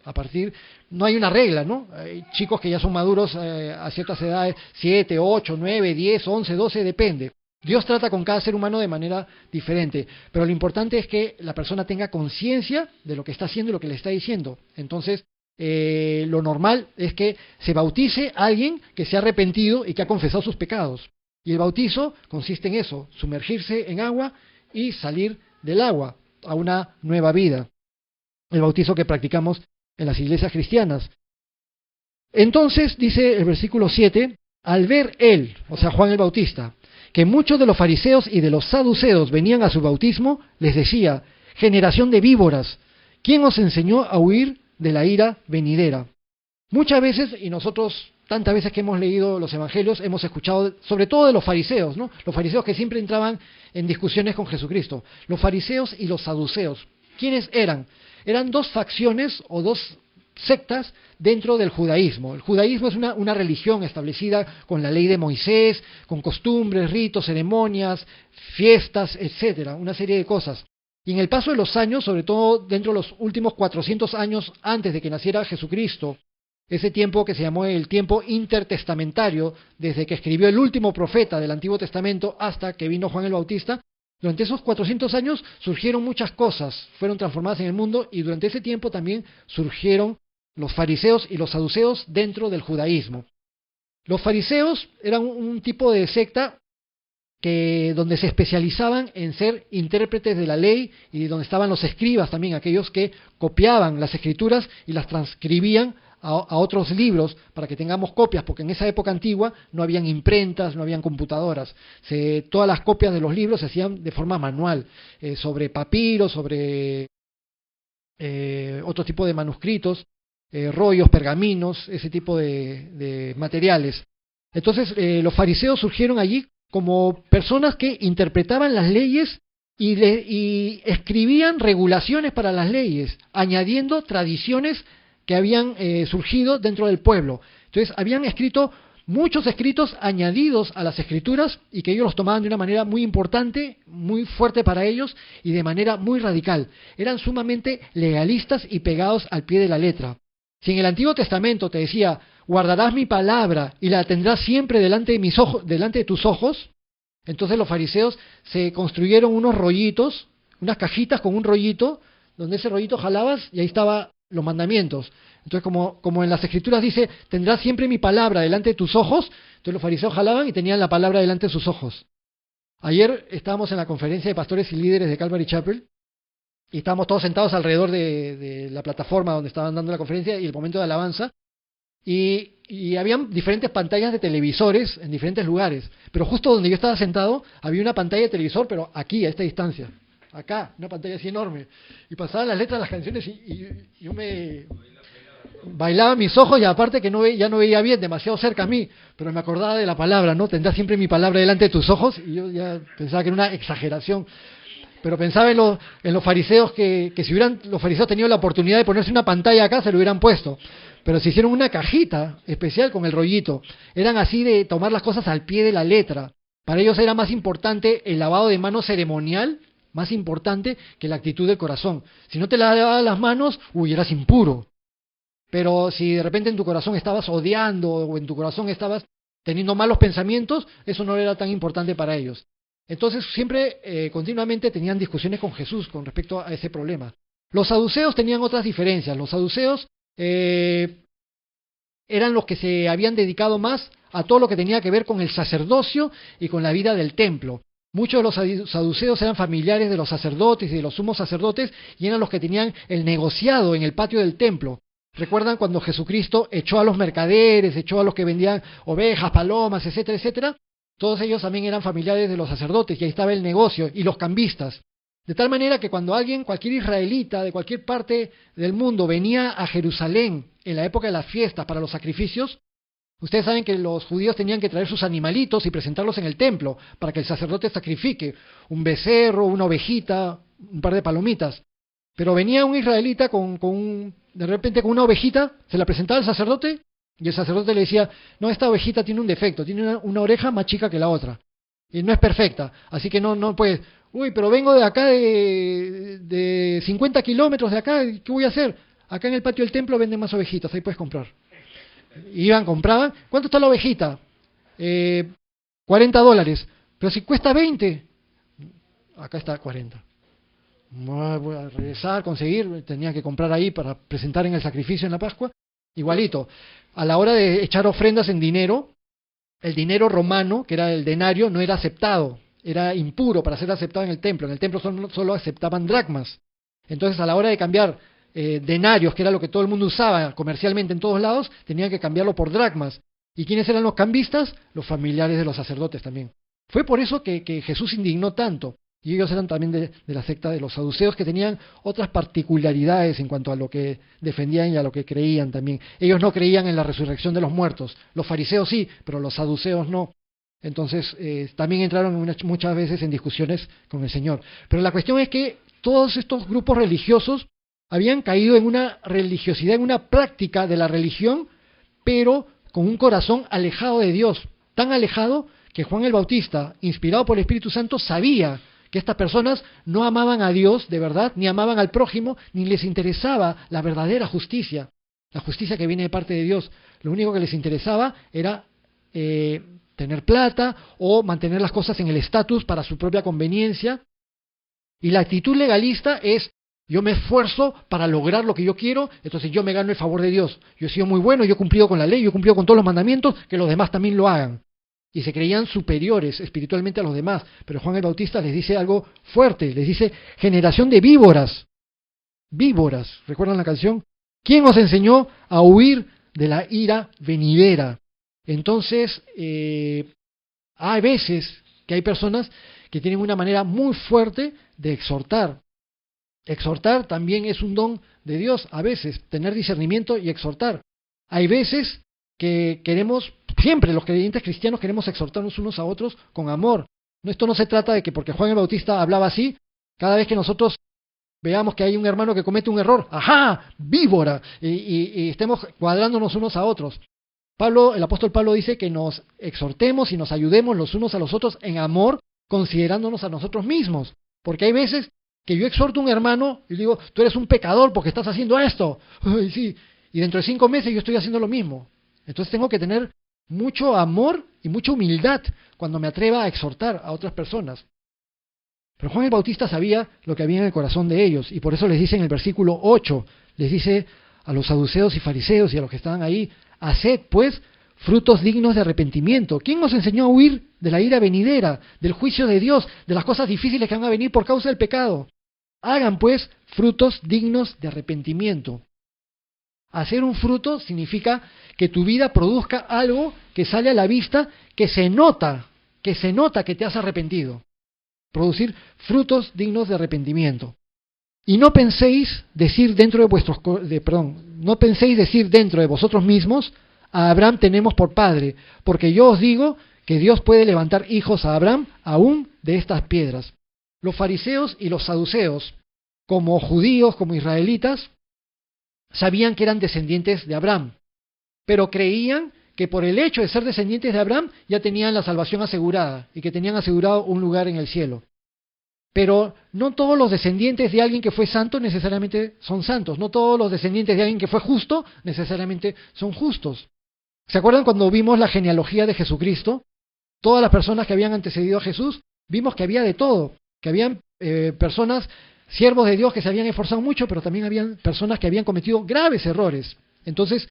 S1: No hay una regla, ¿no? Hay chicos que ya son maduros a ciertas edades, 7, 8, 9, 10, 11, 12, depende. Dios trata con cada ser humano de manera diferente, pero lo importante es que la persona tenga conciencia de lo que está haciendo y lo que le está diciendo. Entonces, lo normal es que se bautice a alguien que se ha arrepentido y que ha confesado sus pecados. Y el bautizo consiste en eso, sumergirse en agua y salir del agua a una nueva vida. El bautizo que practicamos en las iglesias cristianas. Entonces, dice el versículo 7, al ver él, o sea Juan el Bautista, que muchos de los fariseos y de los saduceos venían a su bautismo, les decía, generación de víboras, ¿quién os enseñó a huir de la ira venidera? Muchas veces, y nosotros tantas veces que hemos leído los evangelios, hemos escuchado, sobre todo de los fariseos, ¿no? Los fariseos que siempre entraban en discusiones con Jesucristo. Los fariseos y los saduceos. ¿Quiénes eran? Eran dos facciones o dos sectas dentro del judaísmo. El judaísmo es una religión establecida con la ley de Moisés, con costumbres, ritos, ceremonias, fiestas, etcétera, una serie de cosas. Y en el paso de los años, sobre todo dentro de los últimos 400 años antes de que naciera Jesucristo, ese tiempo que se llamó el tiempo intertestamentario, desde que escribió el último profeta del Antiguo Testamento hasta que vino Juan el Bautista, durante esos 400 años surgieron muchas cosas, fueron transformadas en el mundo, y durante ese tiempo también surgieron los fariseos y los saduceos dentro del judaísmo. Los fariseos eran un tipo de secta donde se especializaban en ser intérpretes de la ley, y donde estaban los escribas también, aquellos que copiaban las escrituras y las transcribían a otros libros para que tengamos copias, porque en esa época antigua no habían imprentas, no habían computadoras. Todas las copias de los libros se hacían de forma manual, sobre papiro, sobre otro tipo de manuscritos, rollos, pergaminos, ese tipo de materiales. Entonces, los fariseos surgieron allí como personas que interpretaban las leyes y escribían regulaciones para las leyes, añadiendo tradiciones que habían surgido dentro del pueblo. Entonces, habían escrito muchos escritos añadidos a las escrituras, y que ellos los tomaban de una manera muy importante, muy fuerte para ellos, y de manera muy radical. Eran sumamente legalistas y pegados al pie de la letra. Si en el Antiguo Testamento te decía, guardarás mi palabra y la tendrás siempre delante de mis ojos, delante de tus ojos, entonces los fariseos se construyeron unos rollitos, unas cajitas con un rollito, donde ese rollito jalabas y ahí estaban los mandamientos. Entonces, como en las escrituras dice, tendrás siempre mi palabra delante de tus ojos, entonces los fariseos jalaban y tenían la palabra delante de sus ojos. Ayer estábamos en la conferencia de pastores y líderes de Calvary Chapel, y estábamos todos sentados alrededor de la plataforma donde estaban dando la conferencia y el momento de alabanza, y habían diferentes pantallas de televisores en diferentes lugares, pero justo donde yo estaba sentado había una pantalla de televisor, pero aquí, a esta distancia, acá, una pantalla así enorme, y pasaban las letras de las canciones y yo me bailaba mis ojos, y aparte que ya no veía bien, demasiado cerca a mí, pero me acordaba de la palabra, ¿no? Tendrás siempre mi palabra delante de tus ojos, y yo ya pensaba que era una exageración. Pero pensaba en los fariseos, que si los fariseos tenido la oportunidad de ponerse una pantalla acá, se lo hubieran puesto. Pero se hicieron una cajita especial con el rollito. Eran así de tomar las cosas al pie de la letra. Para ellos era más importante el lavado de manos ceremonial, más importante que la actitud del corazón. Si no te lavabas las manos, eras impuro. Pero si de repente en tu corazón estabas odiando, o en tu corazón estabas teniendo malos pensamientos, eso no era tan importante para ellos. Entonces siempre, continuamente tenían discusiones con Jesús con respecto a ese problema. Los saduceos tenían otras diferencias. Los saduceos eran los que se habían dedicado más a todo lo que tenía que ver con el sacerdocio y con la vida del templo. Muchos de los saduceos eran familiares de los sacerdotes y de los sumos sacerdotes y eran los que tenían el negociado en el patio del templo. ¿Recuerdan cuando Jesucristo echó a los mercaderes, echó a los que vendían ovejas, palomas, etcétera, etcétera? Todos ellos también eran familiares de los sacerdotes y ahí estaba el negocio y los cambistas. De tal manera que cuando alguien, cualquier israelita de cualquier parte del mundo venía a Jerusalén en la época de las fiestas para los sacrificios, ustedes saben que los judíos tenían que traer sus animalitos y presentarlos en el templo para que el sacerdote sacrifique un becerro, una ovejita, un par de palomitas. Pero venía un israelita de repente con una ovejita, se la presentaba al sacerdote y el sacerdote le decía, no, esta ovejita tiene un defecto, tiene una oreja más chica que la otra y no es perfecta, así que no puedes. Uy, pero vengo de acá de 50 kilómetros de acá, ¿qué voy a hacer? Acá en el patio del templo venden más ovejitas, ahí puedes comprar. Iban, compraban. ¿Cuánto está la ovejita? $40. Pero si cuesta 20. Acá está 40. Voy a regresar, conseguir. Tenía que comprar ahí para presentar en el sacrificio en la Pascua. Igualito. A la hora de echar ofrendas en dinero, el dinero romano, que era el denario, no era aceptado. Era impuro para ser aceptado en el templo. En el templo solo aceptaban dracmas. Entonces, a la hora de cambiar denarios, que era lo que todo el mundo usaba comercialmente en todos lados, tenían que cambiarlo por dracmas. ¿Y quiénes eran los cambistas? Los familiares de los sacerdotes también. Fue por eso que Jesús indignó tanto. Y ellos eran también de la secta de los saduceos, que tenían otras particularidades en cuanto a lo que defendían y a lo que creían también. Ellos no creían en la resurrección de los muertos. Los fariseos sí, pero los saduceos no. Entonces también entraron muchas veces en discusiones con el Señor. Pero la cuestión es que todos estos grupos religiosos habían caído en una religiosidad, en una práctica de la religión, pero con un corazón alejado de Dios. Tan alejado que Juan el Bautista, inspirado por el Espíritu Santo, sabía que estas personas no amaban a Dios de verdad, ni amaban al prójimo, ni les interesaba la verdadera justicia, la justicia que viene de parte de Dios. Lo único que les interesaba era tener plata o mantener las cosas en el estatus para su propia conveniencia. Y la actitud legalista es, yo me esfuerzo para lograr lo que yo quiero, entonces yo me gano el favor de Dios. Yo he sido muy bueno, yo he cumplido con la ley, yo he cumplido con todos los mandamientos, que los demás también lo hagan. Y se creían superiores espiritualmente a los demás. Pero Juan el Bautista les dice algo fuerte, les dice, generación de víboras. Víboras, ¿recuerdan la canción? ¿Quién os enseñó a huir de la ira venidera? Entonces, hay veces que hay personas que tienen una manera muy fuerte de exhortar. Exhortar también es un don de Dios, a veces, tener discernimiento y exhortar. Hay veces que queremos, siempre los creyentes cristianos queremos exhortarnos unos a otros con amor. Esto no se trata de que porque Juan el Bautista hablaba así, cada vez que nosotros veamos que hay un hermano que comete un error, ¡ajá! ¡Víbora! Y estemos cuadrándonos unos a otros. El apóstol Pablo dice que nos exhortemos y nos ayudemos los unos a los otros en amor, considerándonos a nosotros mismos. Porque hay veces que yo exhorto a un hermano y digo, tú eres un pecador porque estás haciendo esto. Ay, sí. Y dentro de 5 meses yo estoy haciendo lo mismo. Entonces tengo que tener mucho amor y mucha humildad cuando me atreva a exhortar a otras personas. Pero Juan el Bautista sabía lo que había en el corazón de ellos y por eso les dice en el versículo 8, les dice a los saduceos y fariseos y a los que estaban ahí, haced pues frutos dignos de arrepentimiento. ¿Quién nos enseñó a huir de la ira venidera, del juicio de Dios, de las cosas difíciles que van a venir por causa del pecado? Hagan pues frutos dignos de arrepentimiento. Hacer un fruto significa que tu vida produzca algo que sale a la vista, que se nota que te has arrepentido. Producir frutos dignos de arrepentimiento. Y no penséis decir dentro de vosotros mismos, a Abraham tenemos por padre, porque yo os digo que Dios puede levantar hijos a Abraham aún de estas piedras. Los fariseos y los saduceos, como judíos, como israelitas, sabían que eran descendientes de Abraham, pero creían que por el hecho de ser descendientes de Abraham ya tenían la salvación asegurada y que tenían asegurado un lugar en el cielo. Pero no todos los descendientes de alguien que fue santo necesariamente son santos, no todos los descendientes de alguien que fue justo necesariamente son justos. ¿Se acuerdan cuando vimos la genealogía de Jesucristo? Todas las personas que habían antecedido a Jesús, vimos que había de todo, que habían personas, siervos de Dios que se habían esforzado mucho, pero también habían personas que habían cometido graves errores. Entonces,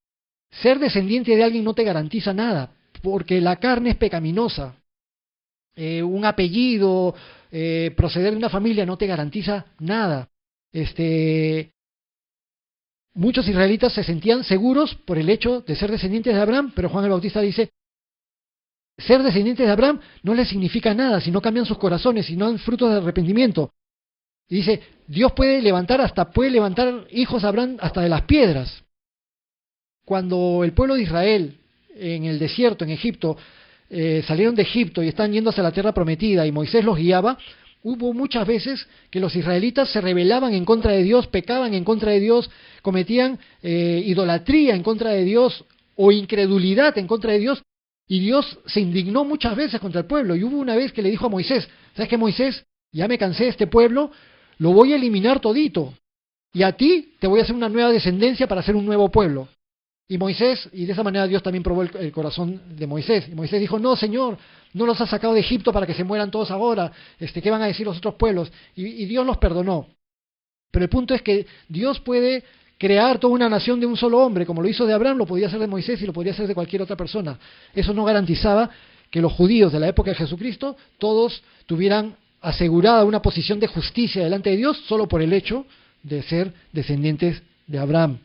S1: ser descendiente de alguien no te garantiza nada, porque la carne es pecaminosa. Un apellido, proceder de una familia no te garantiza nada. Muchos israelitas se sentían seguros por el hecho de ser descendientes de Abraham, pero Juan el Bautista dice, ser descendientes de Abraham no les significa nada si no cambian sus corazones, si no dan frutos de arrepentimiento. Y dice, Dios puede levantar hijos a Abraham hasta de las piedras. Cuando el pueblo de Israel en el desierto, en Egipto, salieron de Egipto y están yendo hacia la tierra prometida y Moisés los guiaba, hubo muchas veces que los israelitas se rebelaban en contra de Dios, pecaban en contra de Dios, cometían idolatría en contra de Dios o incredulidad en contra de Dios, y Dios se indignó muchas veces contra el pueblo. Y hubo una vez que le dijo a Moisés, ¿sabes qué, Moisés? Ya me cansé de este pueblo, lo voy a eliminar todito, y a ti te voy a hacer una nueva descendencia para hacer un nuevo pueblo. Y de esa manera Dios también probó el corazón de Moisés. Y Moisés dijo, no, Señor, no los has sacado de Egipto para que se mueran todos ahora. ¿Qué van a decir los otros pueblos? Y Dios los perdonó. Pero el punto es que Dios puede crear toda una nación de un solo hombre, como lo hizo de Abraham, lo podía hacer de Moisés y lo podía hacer de cualquier otra persona. Eso no garantizaba que los judíos de la época de Jesucristo todos tuvieran asegurada una posición de justicia delante de Dios solo por el hecho de ser descendientes de Abraham.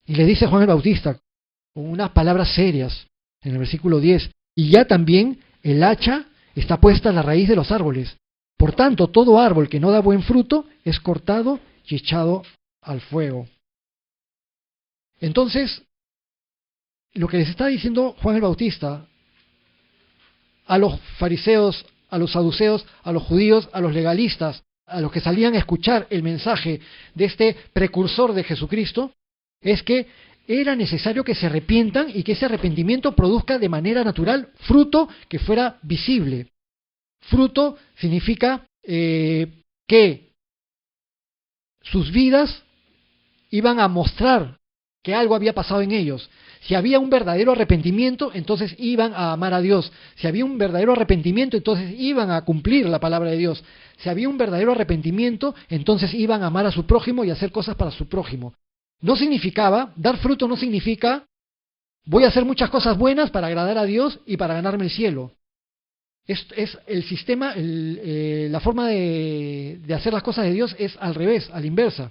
S1: Y le dice Juan el Bautista, con unas palabras serias, en el versículo 10, y ya también el hacha está puesta en la raíz de los árboles. Por tanto, todo árbol que no da buen fruto es cortado y echado al fuego. Entonces, lo que les está diciendo Juan el Bautista a los fariseos, a los saduceos, a los judíos, a los legalistas, a los que salían a escuchar el mensaje de este precursor de Jesucristo, es que era necesario que se arrepientan y que ese arrepentimiento produzca de manera natural fruto que fuera visible. Fruto significa que sus vidas iban a mostrar que algo había pasado en ellos. Si había un verdadero arrepentimiento, entonces iban a amar a Dios. Si había un verdadero arrepentimiento, entonces iban a cumplir la palabra de Dios. Si había un verdadero arrepentimiento, entonces iban a amar a su prójimo y a hacer cosas para su prójimo. No significaba, dar fruto no significa, voy a hacer muchas cosas buenas para agradar a Dios y para ganarme el cielo. Es el sistema, la forma de hacer las cosas de Dios es al revés, a la inversa.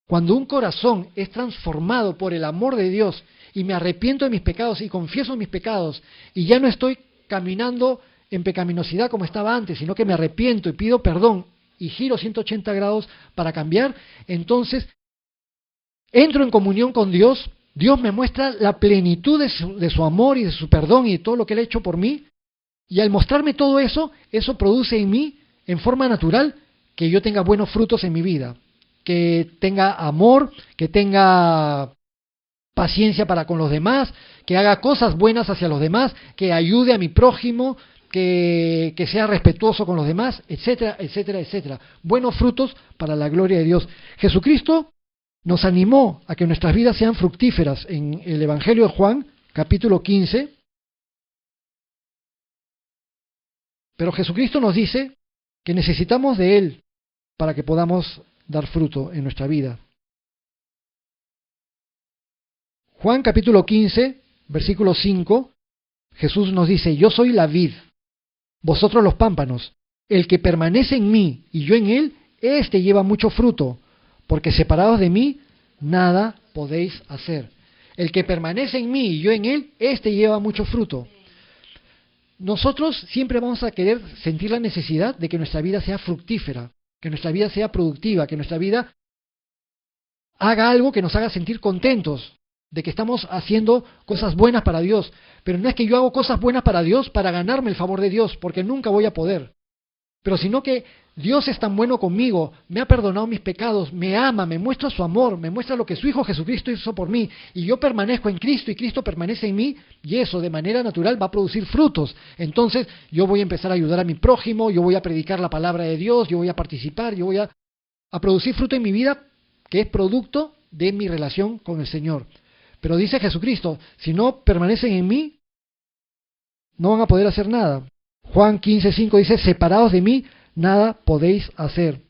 S1: Cuando un corazón es transformado por el amor de Dios y me arrepiento de mis pecados y confieso mis pecados y ya no estoy caminando en pecaminosidad como estaba antes, sino que me arrepiento y pido perdón y giro 180 grados para cambiar, entonces entro en comunión con Dios, Dios me muestra la plenitud de su amor y de su perdón y de todo lo que Él ha hecho por mí, y al mostrarme todo eso, eso produce en mí, en forma natural, que yo tenga buenos frutos en mi vida, que tenga amor, que tenga paciencia para con los demás, que haga cosas buenas hacia los demás, que ayude a mi prójimo, que sea respetuoso con los demás, etcétera, etcétera, etcétera. Buenos frutos para la gloria de Dios. Jesucristo nos animó a que nuestras vidas sean fructíferas en el Evangelio de Juan, capítulo 15. Pero Jesucristo nos dice que necesitamos de Él para que podamos dar fruto en nuestra vida. Juan capítulo 15, versículo 5, Jesús nos dice, yo soy la vid, vosotros los pámpanos. El que permanece en mí y yo en él, éste lleva mucho fruto, porque separados de mí, nada podéis hacer. El que permanece en mí y yo en él, éste lleva mucho fruto. Nosotros siempre vamos a querer sentir la necesidad de que nuestra vida sea fructífera, que nuestra vida sea productiva, que nuestra vida haga algo que nos haga sentir contentos, de que estamos haciendo cosas buenas para Dios. Pero no es que yo hago cosas buenas para Dios para ganarme el favor de Dios, porque nunca voy a poder. Pero sino que Dios es tan bueno conmigo, me ha perdonado mis pecados, me ama, me muestra su amor, me muestra lo que su Hijo Jesucristo hizo por mí, y yo permanezco en Cristo y Cristo permanece en mí, y eso de manera natural va a producir frutos. Entonces yo voy a empezar a ayudar a mi prójimo, yo voy a predicar la palabra de Dios, yo voy a participar, yo voy a producir fruto en mi vida que es producto de mi relación con el Señor. Pero dice Jesucristo, si no permanecen en mí, no van a poder hacer nada. Juan 15:5 dice, separados de mí, nada podéis hacer.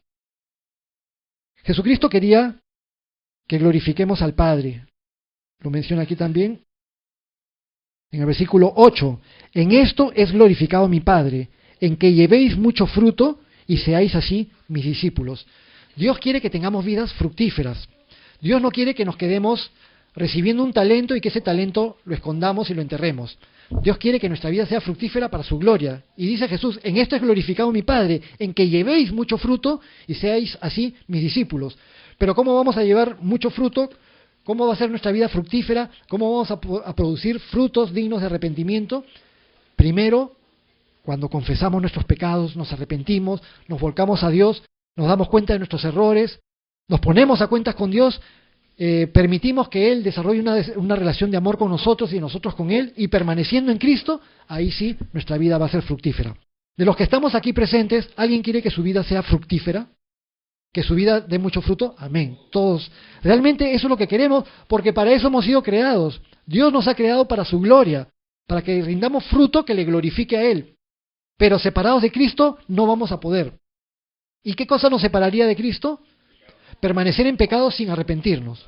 S1: Jesucristo quería que glorifiquemos al Padre. Lo menciona aquí también en el versículo 8. En esto es glorificado mi Padre, en que llevéis mucho fruto y seáis así mis discípulos. Dios quiere que tengamos vidas fructíferas. Dios no quiere que nos quedemos recibiendo un talento y que ese talento lo escondamos y lo enterremos. Dios quiere que nuestra vida sea fructífera para su gloria. Y dice Jesús, en esto es glorificado mi Padre, en que llevéis mucho fruto y seáis así mis discípulos. Pero ¿cómo vamos a llevar mucho fruto? ¿Cómo va a ser nuestra vida fructífera? ¿Cómo vamos a producir frutos dignos de arrepentimiento? Primero, cuando confesamos nuestros pecados, nos arrepentimos, nos volcamos a Dios, nos damos cuenta de nuestros errores, nos ponemos a cuentas con Dios, permitimos que Él desarrolle una relación de amor con nosotros y nosotros con Él, y permaneciendo en Cristo, ahí sí nuestra vida va a ser fructífera. De los que estamos aquí presentes, ¿alguien quiere que su vida sea fructífera? ¿Que su vida dé mucho fruto? Amén. Todos. Realmente eso es lo que queremos, porque para eso hemos sido creados. Dios nos ha creado para su gloria, para que rindamos fruto que le glorifique a Él. Pero separados de Cristo no vamos a poder. ¿Y qué cosa nos separaría de Cristo? Permanecer en pecado sin arrepentirnos.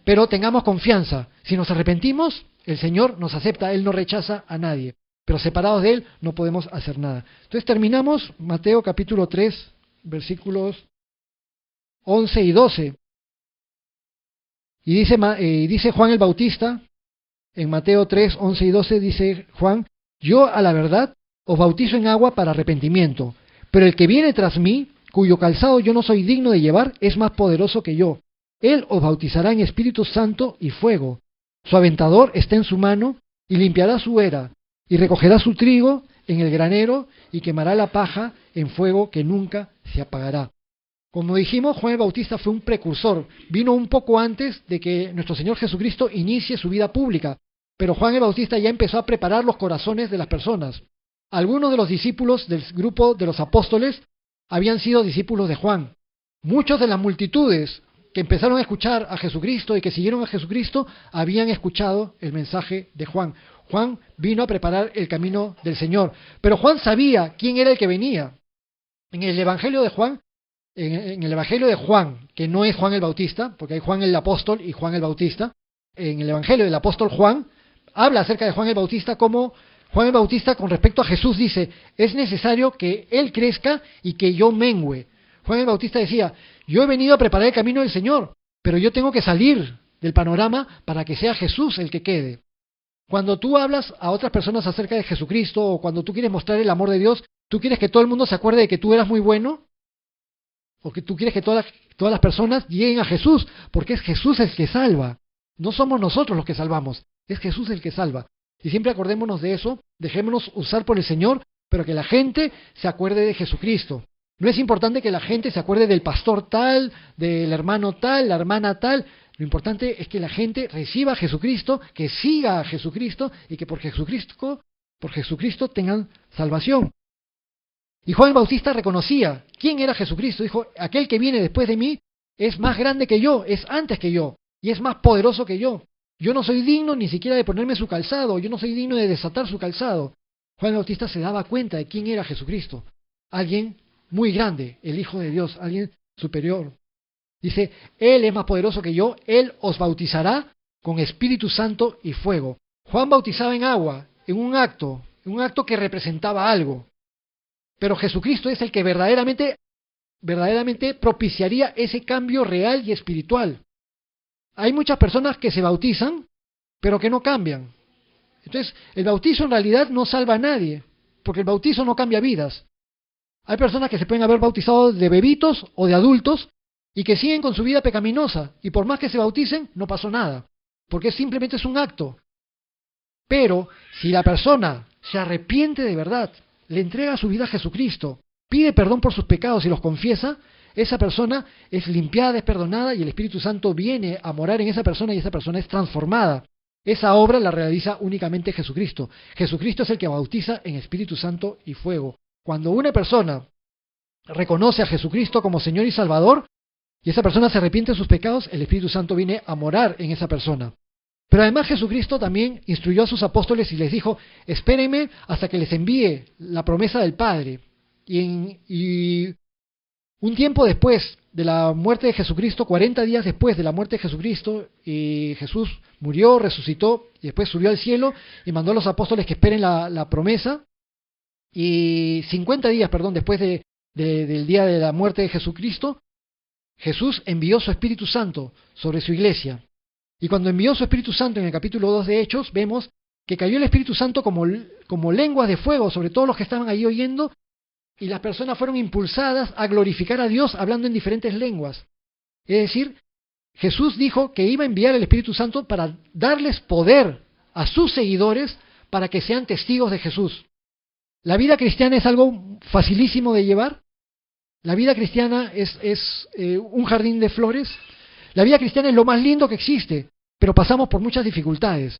S1: Pero tengamos confianza. Si nos arrepentimos, el Señor nos acepta, Él no rechaza a nadie. Pero separados de Él no podemos hacer nada. Entonces terminamos Mateo capítulo 3, versículos 11 y 12. Y dice Juan el Bautista, en Mateo 3, 11 y 12, dice Juan, yo a la verdad os bautizo en agua para arrepentimiento, pero el que viene tras mí, cuyo calzado yo no soy digno de llevar, es más poderoso que yo. Él os bautizará en Espíritu Santo y fuego. Su aventador está en su mano, y limpiará su era, y recogerá su trigo en el granero, y quemará la paja en fuego que nunca se apagará. Como dijimos, Juan el Bautista fue un precursor. Vino un poco antes de que nuestro Señor Jesucristo inicie su vida pública. Pero Juan el Bautista ya empezó a preparar los corazones de las personas. Algunos de los discípulos del grupo de los apóstoles habían sido discípulos de Juan. Muchos de las multitudes que empezaron a escuchar a Jesucristo y que siguieron a Jesucristo habían escuchado el mensaje de Juan. Juan vino a preparar el camino del Señor. Pero Juan sabía quién era el que venía. En el Evangelio de Juan, que no es Juan el Bautista, porque hay Juan el apóstol y Juan el Bautista, en el Evangelio del apóstol Juan, habla acerca de Juan el Bautista como Juan el Bautista con respecto a Jesús dice, es necesario que Él crezca y que yo mengüe. Juan el Bautista decía, yo he venido a preparar el camino del Señor, pero yo tengo que salir del panorama para que sea Jesús el que quede. Cuando tú hablas a otras personas acerca de Jesucristo o cuando tú quieres mostrar el amor de Dios, ¿tú quieres que todo el mundo se acuerde de que tú eras muy bueno? ¿O que tú quieres que todas las personas lleguen a Jesús? Porque es Jesús el que salva. No somos nosotros los que salvamos, es Jesús el que salva. Y siempre acordémonos de eso, dejémonos usar por el Señor, pero que la gente se acuerde de Jesucristo. No es importante que la gente se acuerde del pastor tal, del hermano tal, la hermana tal. Lo importante es que la gente reciba a Jesucristo, que siga a Jesucristo y que por Jesucristo tengan salvación. Y Juan el Bautista reconocía quién era Jesucristo. Dijo, aquel que viene después de mí es más grande que yo, es antes que yo y es más poderoso que yo. Yo no soy digno ni siquiera de ponerme su calzado, yo no soy digno de desatar su calzado. Juan el Bautista se daba cuenta de quién era Jesucristo. Alguien muy grande, el Hijo de Dios, alguien superior. Dice, Él es más poderoso que yo, Él os bautizará con Espíritu Santo y fuego. Juan bautizaba en agua, en un acto que representaba algo. Pero Jesucristo es el que verdaderamente propiciaría ese cambio real y espiritual. Hay muchas personas que se bautizan, pero que no cambian. Entonces, el bautizo en realidad no salva a nadie, porque el bautizo no cambia vidas. Hay personas que se pueden haber bautizado de bebitos o de adultos y que siguen con su vida pecaminosa, y por más que se bauticen, no pasó nada, porque simplemente es un acto. Pero, si la persona se arrepiente de verdad, le entrega su vida a Jesucristo, pide perdón por sus pecados y los confiesa, esa persona es limpiada, es perdonada y el Espíritu Santo viene a morar en esa persona y esa persona es transformada. Esa obra la realiza únicamente Jesucristo. Jesucristo es el que bautiza en Espíritu Santo y fuego. Cuando una persona reconoce a Jesucristo como Señor y Salvador y esa persona se arrepiente de sus pecados, el Espíritu Santo viene a morar en esa persona. Pero además Jesucristo también instruyó a sus apóstoles y les dijo, espérenme hasta que les envíe la promesa del Padre. Y Un tiempo después de la muerte de Jesucristo, 40 días después de la muerte de Jesucristo, y Jesús murió, resucitó y después subió al cielo y mandó a los apóstoles que esperen la promesa. Y 50 días, perdón, después del día de la muerte de Jesucristo, Jesús envió su Espíritu Santo sobre su iglesia. Y cuando envió su Espíritu Santo en el capítulo 2 de Hechos, vemos que cayó el Espíritu Santo como lenguas de fuego sobre todos los que estaban ahí oyendo, y las personas fueron impulsadas a glorificar a Dios hablando en diferentes lenguas. Es decir, Jesús dijo que iba a enviar el Espíritu Santo para darles poder a sus seguidores para que sean testigos de Jesús. ¿La vida cristiana es algo facilísimo de llevar? ¿La vida cristiana es un jardín de flores? La vida cristiana es lo más lindo que existe, pero pasamos por muchas dificultades.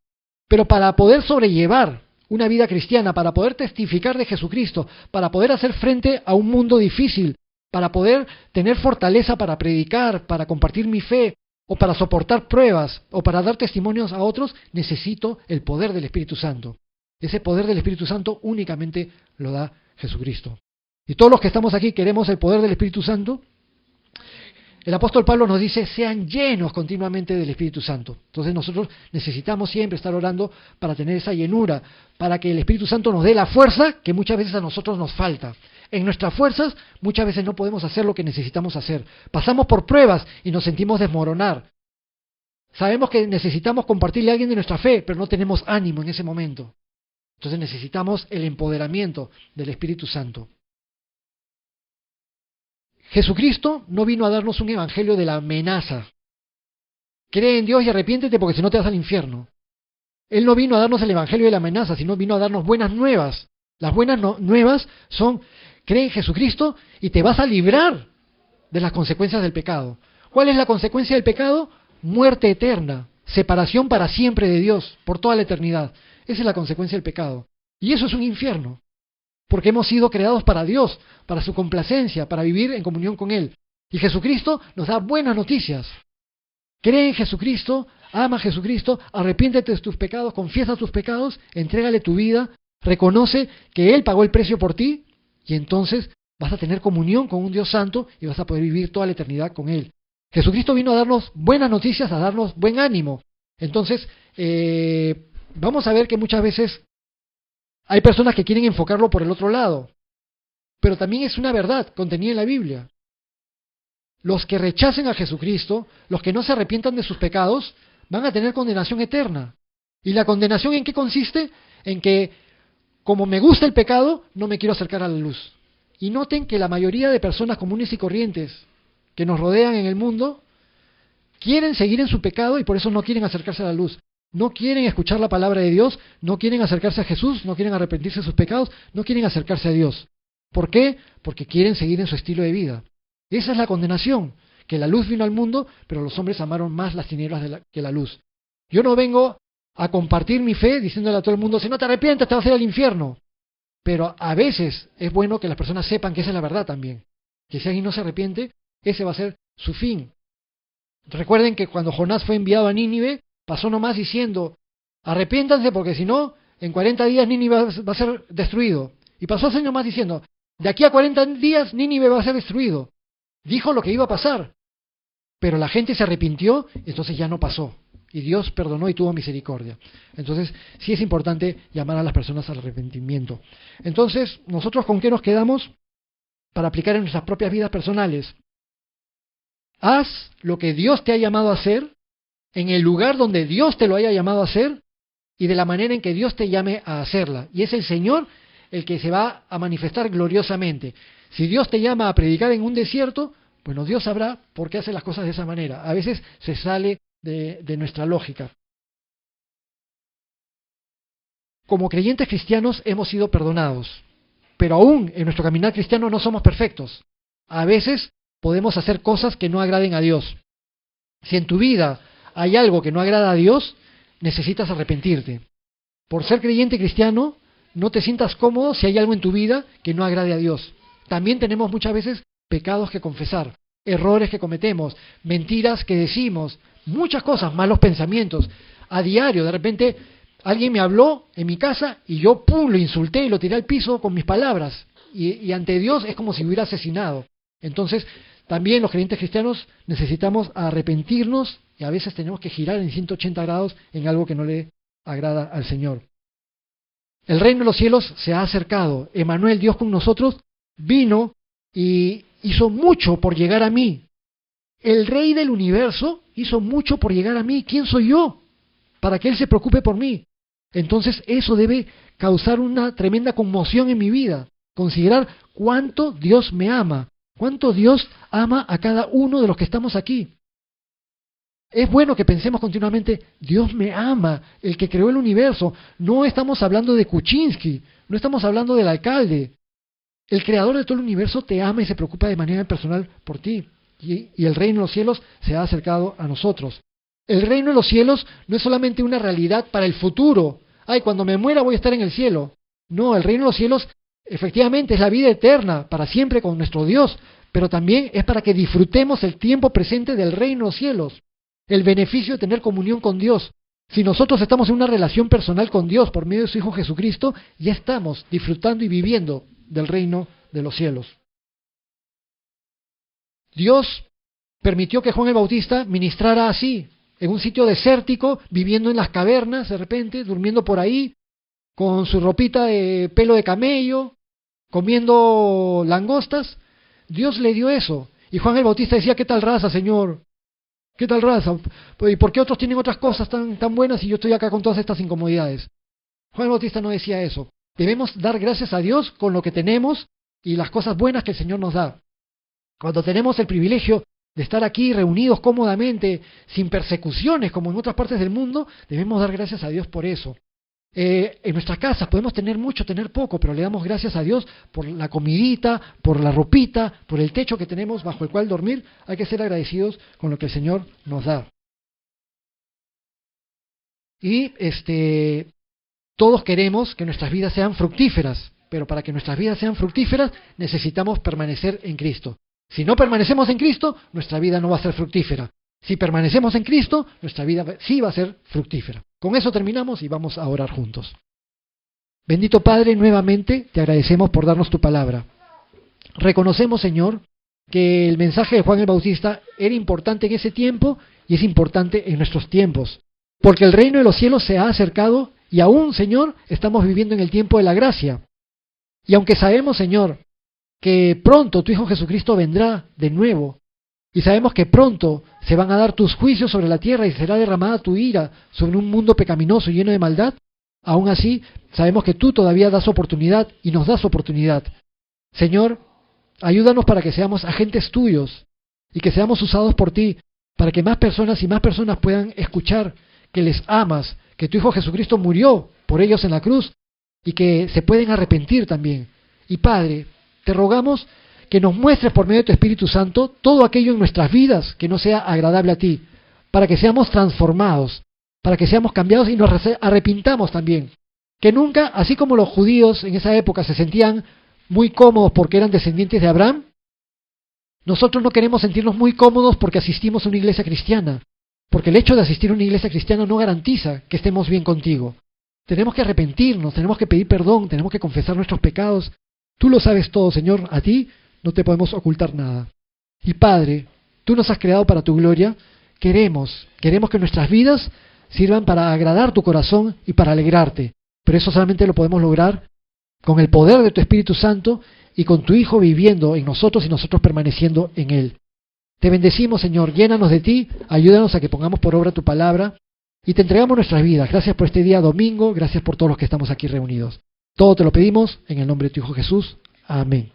S1: Pero para poder sobrellevar una vida cristiana, para poder testificar de Jesucristo, para poder hacer frente a un mundo difícil, para poder tener fortaleza para predicar, para compartir mi fe, o para soportar pruebas, o para dar testimonios a otros, necesito el poder del Espíritu Santo. Ese poder del Espíritu Santo únicamente lo da Jesucristo. Y todos los que estamos aquí queremos el poder del Espíritu Santo. El apóstol Pablo nos dice, sean llenos continuamente del Espíritu Santo. Entonces nosotros necesitamos siempre estar orando para tener esa llenura, para que el Espíritu Santo nos dé la fuerza que muchas veces a nosotros nos falta. En nuestras fuerzas muchas veces no podemos hacer lo que necesitamos hacer. Pasamos por pruebas y nos sentimos desmoronar. Sabemos que necesitamos compartirle a alguien de nuestra fe, pero no tenemos ánimo en ese momento. Entonces necesitamos el empoderamiento del Espíritu Santo. Jesucristo no vino a darnos un evangelio de la amenaza. Cree en Dios y arrepiéntete porque si no te vas al infierno. Él no vino a darnos el evangelio de la amenaza, sino vino a darnos buenas nuevas. Las buenas nuevas son, cree en Jesucristo y te vas a librar de las consecuencias del pecado. ¿Cuál es la consecuencia del pecado? Muerte eterna, separación para siempre de Dios, por toda la eternidad. Esa es la consecuencia del pecado. Y eso es un infierno. Porque hemos sido creados para Dios, para su complacencia, para vivir en comunión con Él. Y Jesucristo nos da buenas noticias. Cree en Jesucristo, ama a Jesucristo, arrepiéntete de tus pecados, confiesa tus pecados, entrégale tu vida, reconoce que Él pagó el precio por ti, y entonces vas a tener comunión con un Dios santo y vas a poder vivir toda la eternidad con Él. Jesucristo vino a darnos buenas noticias, a darnos buen ánimo. Entonces, vamos a ver que muchas veces hay personas que quieren enfocarlo por el otro lado, pero también es una verdad contenida en la Biblia. Los que rechacen a Jesucristo, los que no se arrepientan de sus pecados, van a tener condenación eterna. ¿Y la condenación en qué consiste? En que, como me gusta el pecado, no me quiero acercar a la luz. Y noten que la mayoría de personas comunes y corrientes que nos rodean en el mundo quieren seguir en su pecado y por eso no quieren acercarse a la luz. No quieren escuchar la palabra de Dios, no quieren acercarse a Jesús, no quieren arrepentirse de sus pecados, no quieren acercarse a Dios. ¿Por qué? Porque quieren seguir en su estilo de vida. Esa es la condenación, que la luz vino al mundo, pero los hombres amaron más las tinieblas que la luz. Yo no vengo a compartir mi fe diciéndole a todo el mundo, si no te arrepientes te vas a ir al infierno. Pero a veces es bueno que las personas sepan que esa es la verdad también. Que si alguien no se arrepiente, ese va a ser su fin. Recuerden que cuando Jonás fue enviado a Nínive, pasó nomás diciendo, arrepiéntanse porque si no, en 40 días Nínive va a ser destruido. Y pasó así nomás diciendo, de aquí a 40 días Nínive va a ser destruido. Dijo lo que iba a pasar, pero la gente se arrepintió, entonces ya no pasó. Y Dios perdonó y tuvo misericordia. Entonces, sí es importante llamar a las personas al arrepentimiento. Entonces, ¿nosotros con qué nos quedamos? Para aplicar en nuestras propias vidas personales. Haz lo que Dios te ha llamado a hacer, en el lugar donde Dios te lo haya llamado a hacer, y de la manera en que Dios te llame a hacerla. Y es el Señor el que se va a manifestar gloriosamente. Si Dios te llama a predicar en un desierto, bueno, Dios sabrá por qué hace las cosas de esa manera. A veces se sale de nuestra lógica. Como creyentes cristianos hemos sido perdonados, pero aún en nuestro caminar cristiano no somos perfectos. A veces podemos hacer cosas que no agraden a Dios. Si en tu vida hay algo que no agrada a Dios, necesitas arrepentirte. Por ser creyente cristiano, no te sientas cómodo si hay algo en tu vida que no agrade a Dios. También tenemos muchas veces pecados que confesar, errores que cometemos, mentiras que decimos, muchas cosas, malos pensamientos. A diario, de repente, alguien me habló en mi casa y yo, ¡pum!, lo insulté y lo tiré al piso con mis palabras. Y ante Dios es como si hubiera asesinado. Entonces, también los creyentes cristianos necesitamos arrepentirnos y a veces tenemos que girar en 180 grados en algo que no le agrada al Señor. El reino de los cielos se ha acercado. Emmanuel, Dios con nosotros, vino y hizo mucho por llegar a mí. El Rey del universo hizo mucho por llegar a mí. ¿Quién soy yo para que Él se preocupe por mí? Entonces eso debe causar una tremenda conmoción en mi vida. Considerar cuánto Dios me ama, cuánto Dios ama a cada uno de los que estamos aquí. Es bueno que pensemos continuamente, Dios me ama, el que creó el universo. No estamos hablando de Kuczynski, no estamos hablando del alcalde. El creador de todo el universo te ama y se preocupa de manera personal por ti. Y el reino de los cielos se ha acercado a nosotros. El reino de los cielos no es solamente una realidad para el futuro. Ay, cuando me muera voy a estar en el cielo. No, el reino de los cielos efectivamente es la vida eterna, para siempre con nuestro Dios, pero también es para que disfrutemos el tiempo presente del reino de los cielos, el beneficio de tener comunión con Dios. Si nosotros estamos en una relación personal con Dios por medio de su Hijo Jesucristo, ya estamos disfrutando y viviendo del reino de los cielos. Dios permitió que Juan el Bautista ministrara así, en un sitio desértico, viviendo en las cavernas de repente, durmiendo por ahí, con su ropita de pelo de camello, comiendo langostas. Dios le dio eso. Y Juan el Bautista decía, ¿qué tal raza, Señor? ¿Qué tal raza? ¿Y por qué otros tienen otras cosas tan buenas y yo estoy acá con todas estas incomodidades? Juan el Bautista no decía eso. Debemos dar gracias a Dios con lo que tenemos y las cosas buenas que el Señor nos da. Cuando tenemos el privilegio de estar aquí reunidos cómodamente, sin persecuciones como en otras partes del mundo, debemos dar gracias a Dios por eso. En nuestras casas podemos tener mucho, tener poco, pero le damos gracias a Dios por la comidita, por la ropita, por el techo que tenemos bajo el cual dormir. Hay que ser agradecidos con lo que el Señor nos da. Y todos queremos que nuestras vidas sean fructíferas, pero para que nuestras vidas sean fructíferas necesitamos permanecer en Cristo. Si no permanecemos en Cristo, nuestra vida no va a ser fructífera. Si permanecemos en Cristo, nuestra vida sí va a ser fructífera. Con eso terminamos y vamos a orar juntos. Bendito Padre, nuevamente te agradecemos por darnos tu palabra. Reconocemos, Señor, que el mensaje de Juan el Bautista era importante en ese tiempo y es importante en nuestros tiempos. Porque el reino de los cielos se ha acercado y aún, Señor, estamos viviendo en el tiempo de la gracia. Y aunque sabemos, Señor, que pronto tu Hijo Jesucristo vendrá de nuevo, y sabemos que pronto se van a dar tus juicios sobre la tierra y será derramada tu ira sobre un mundo pecaminoso y lleno de maldad, aún así sabemos que tú todavía das oportunidad y nos das oportunidad. Señor, ayúdanos para que seamos agentes tuyos y que seamos usados por ti, para que más personas y más personas puedan escuchar que les amas, que tu Hijo Jesucristo murió por ellos en la cruz y que se pueden arrepentir también. Y Padre, te rogamos que nos muestres por medio de tu Espíritu Santo todo aquello en nuestras vidas que no sea agradable a ti, para que seamos transformados, para que seamos cambiados y nos arrepintamos también. Que nunca, así como los judíos en esa época se sentían muy cómodos porque eran descendientes de Abraham, nosotros no queremos sentirnos muy cómodos porque asistimos a una iglesia cristiana, porque el hecho de asistir a una iglesia cristiana no garantiza que estemos bien contigo. Tenemos que arrepentirnos, tenemos que pedir perdón, tenemos que confesar nuestros pecados. Tú lo sabes todo, Señor, a ti no te podemos ocultar nada. Y Padre, tú nos has creado para tu gloria, queremos que nuestras vidas sirvan para agradar tu corazón y para alegrarte, pero eso solamente lo podemos lograr con el poder de tu Espíritu Santo y con tu Hijo viviendo en nosotros y nosotros permaneciendo en Él. Te bendecimos, Señor, llénanos de ti, ayúdanos a que pongamos por obra tu palabra y te entregamos nuestras vidas. Gracias por este día domingo, gracias por todos los que estamos aquí reunidos. Todo te lo pedimos en el nombre de tu Hijo Jesús. Amén.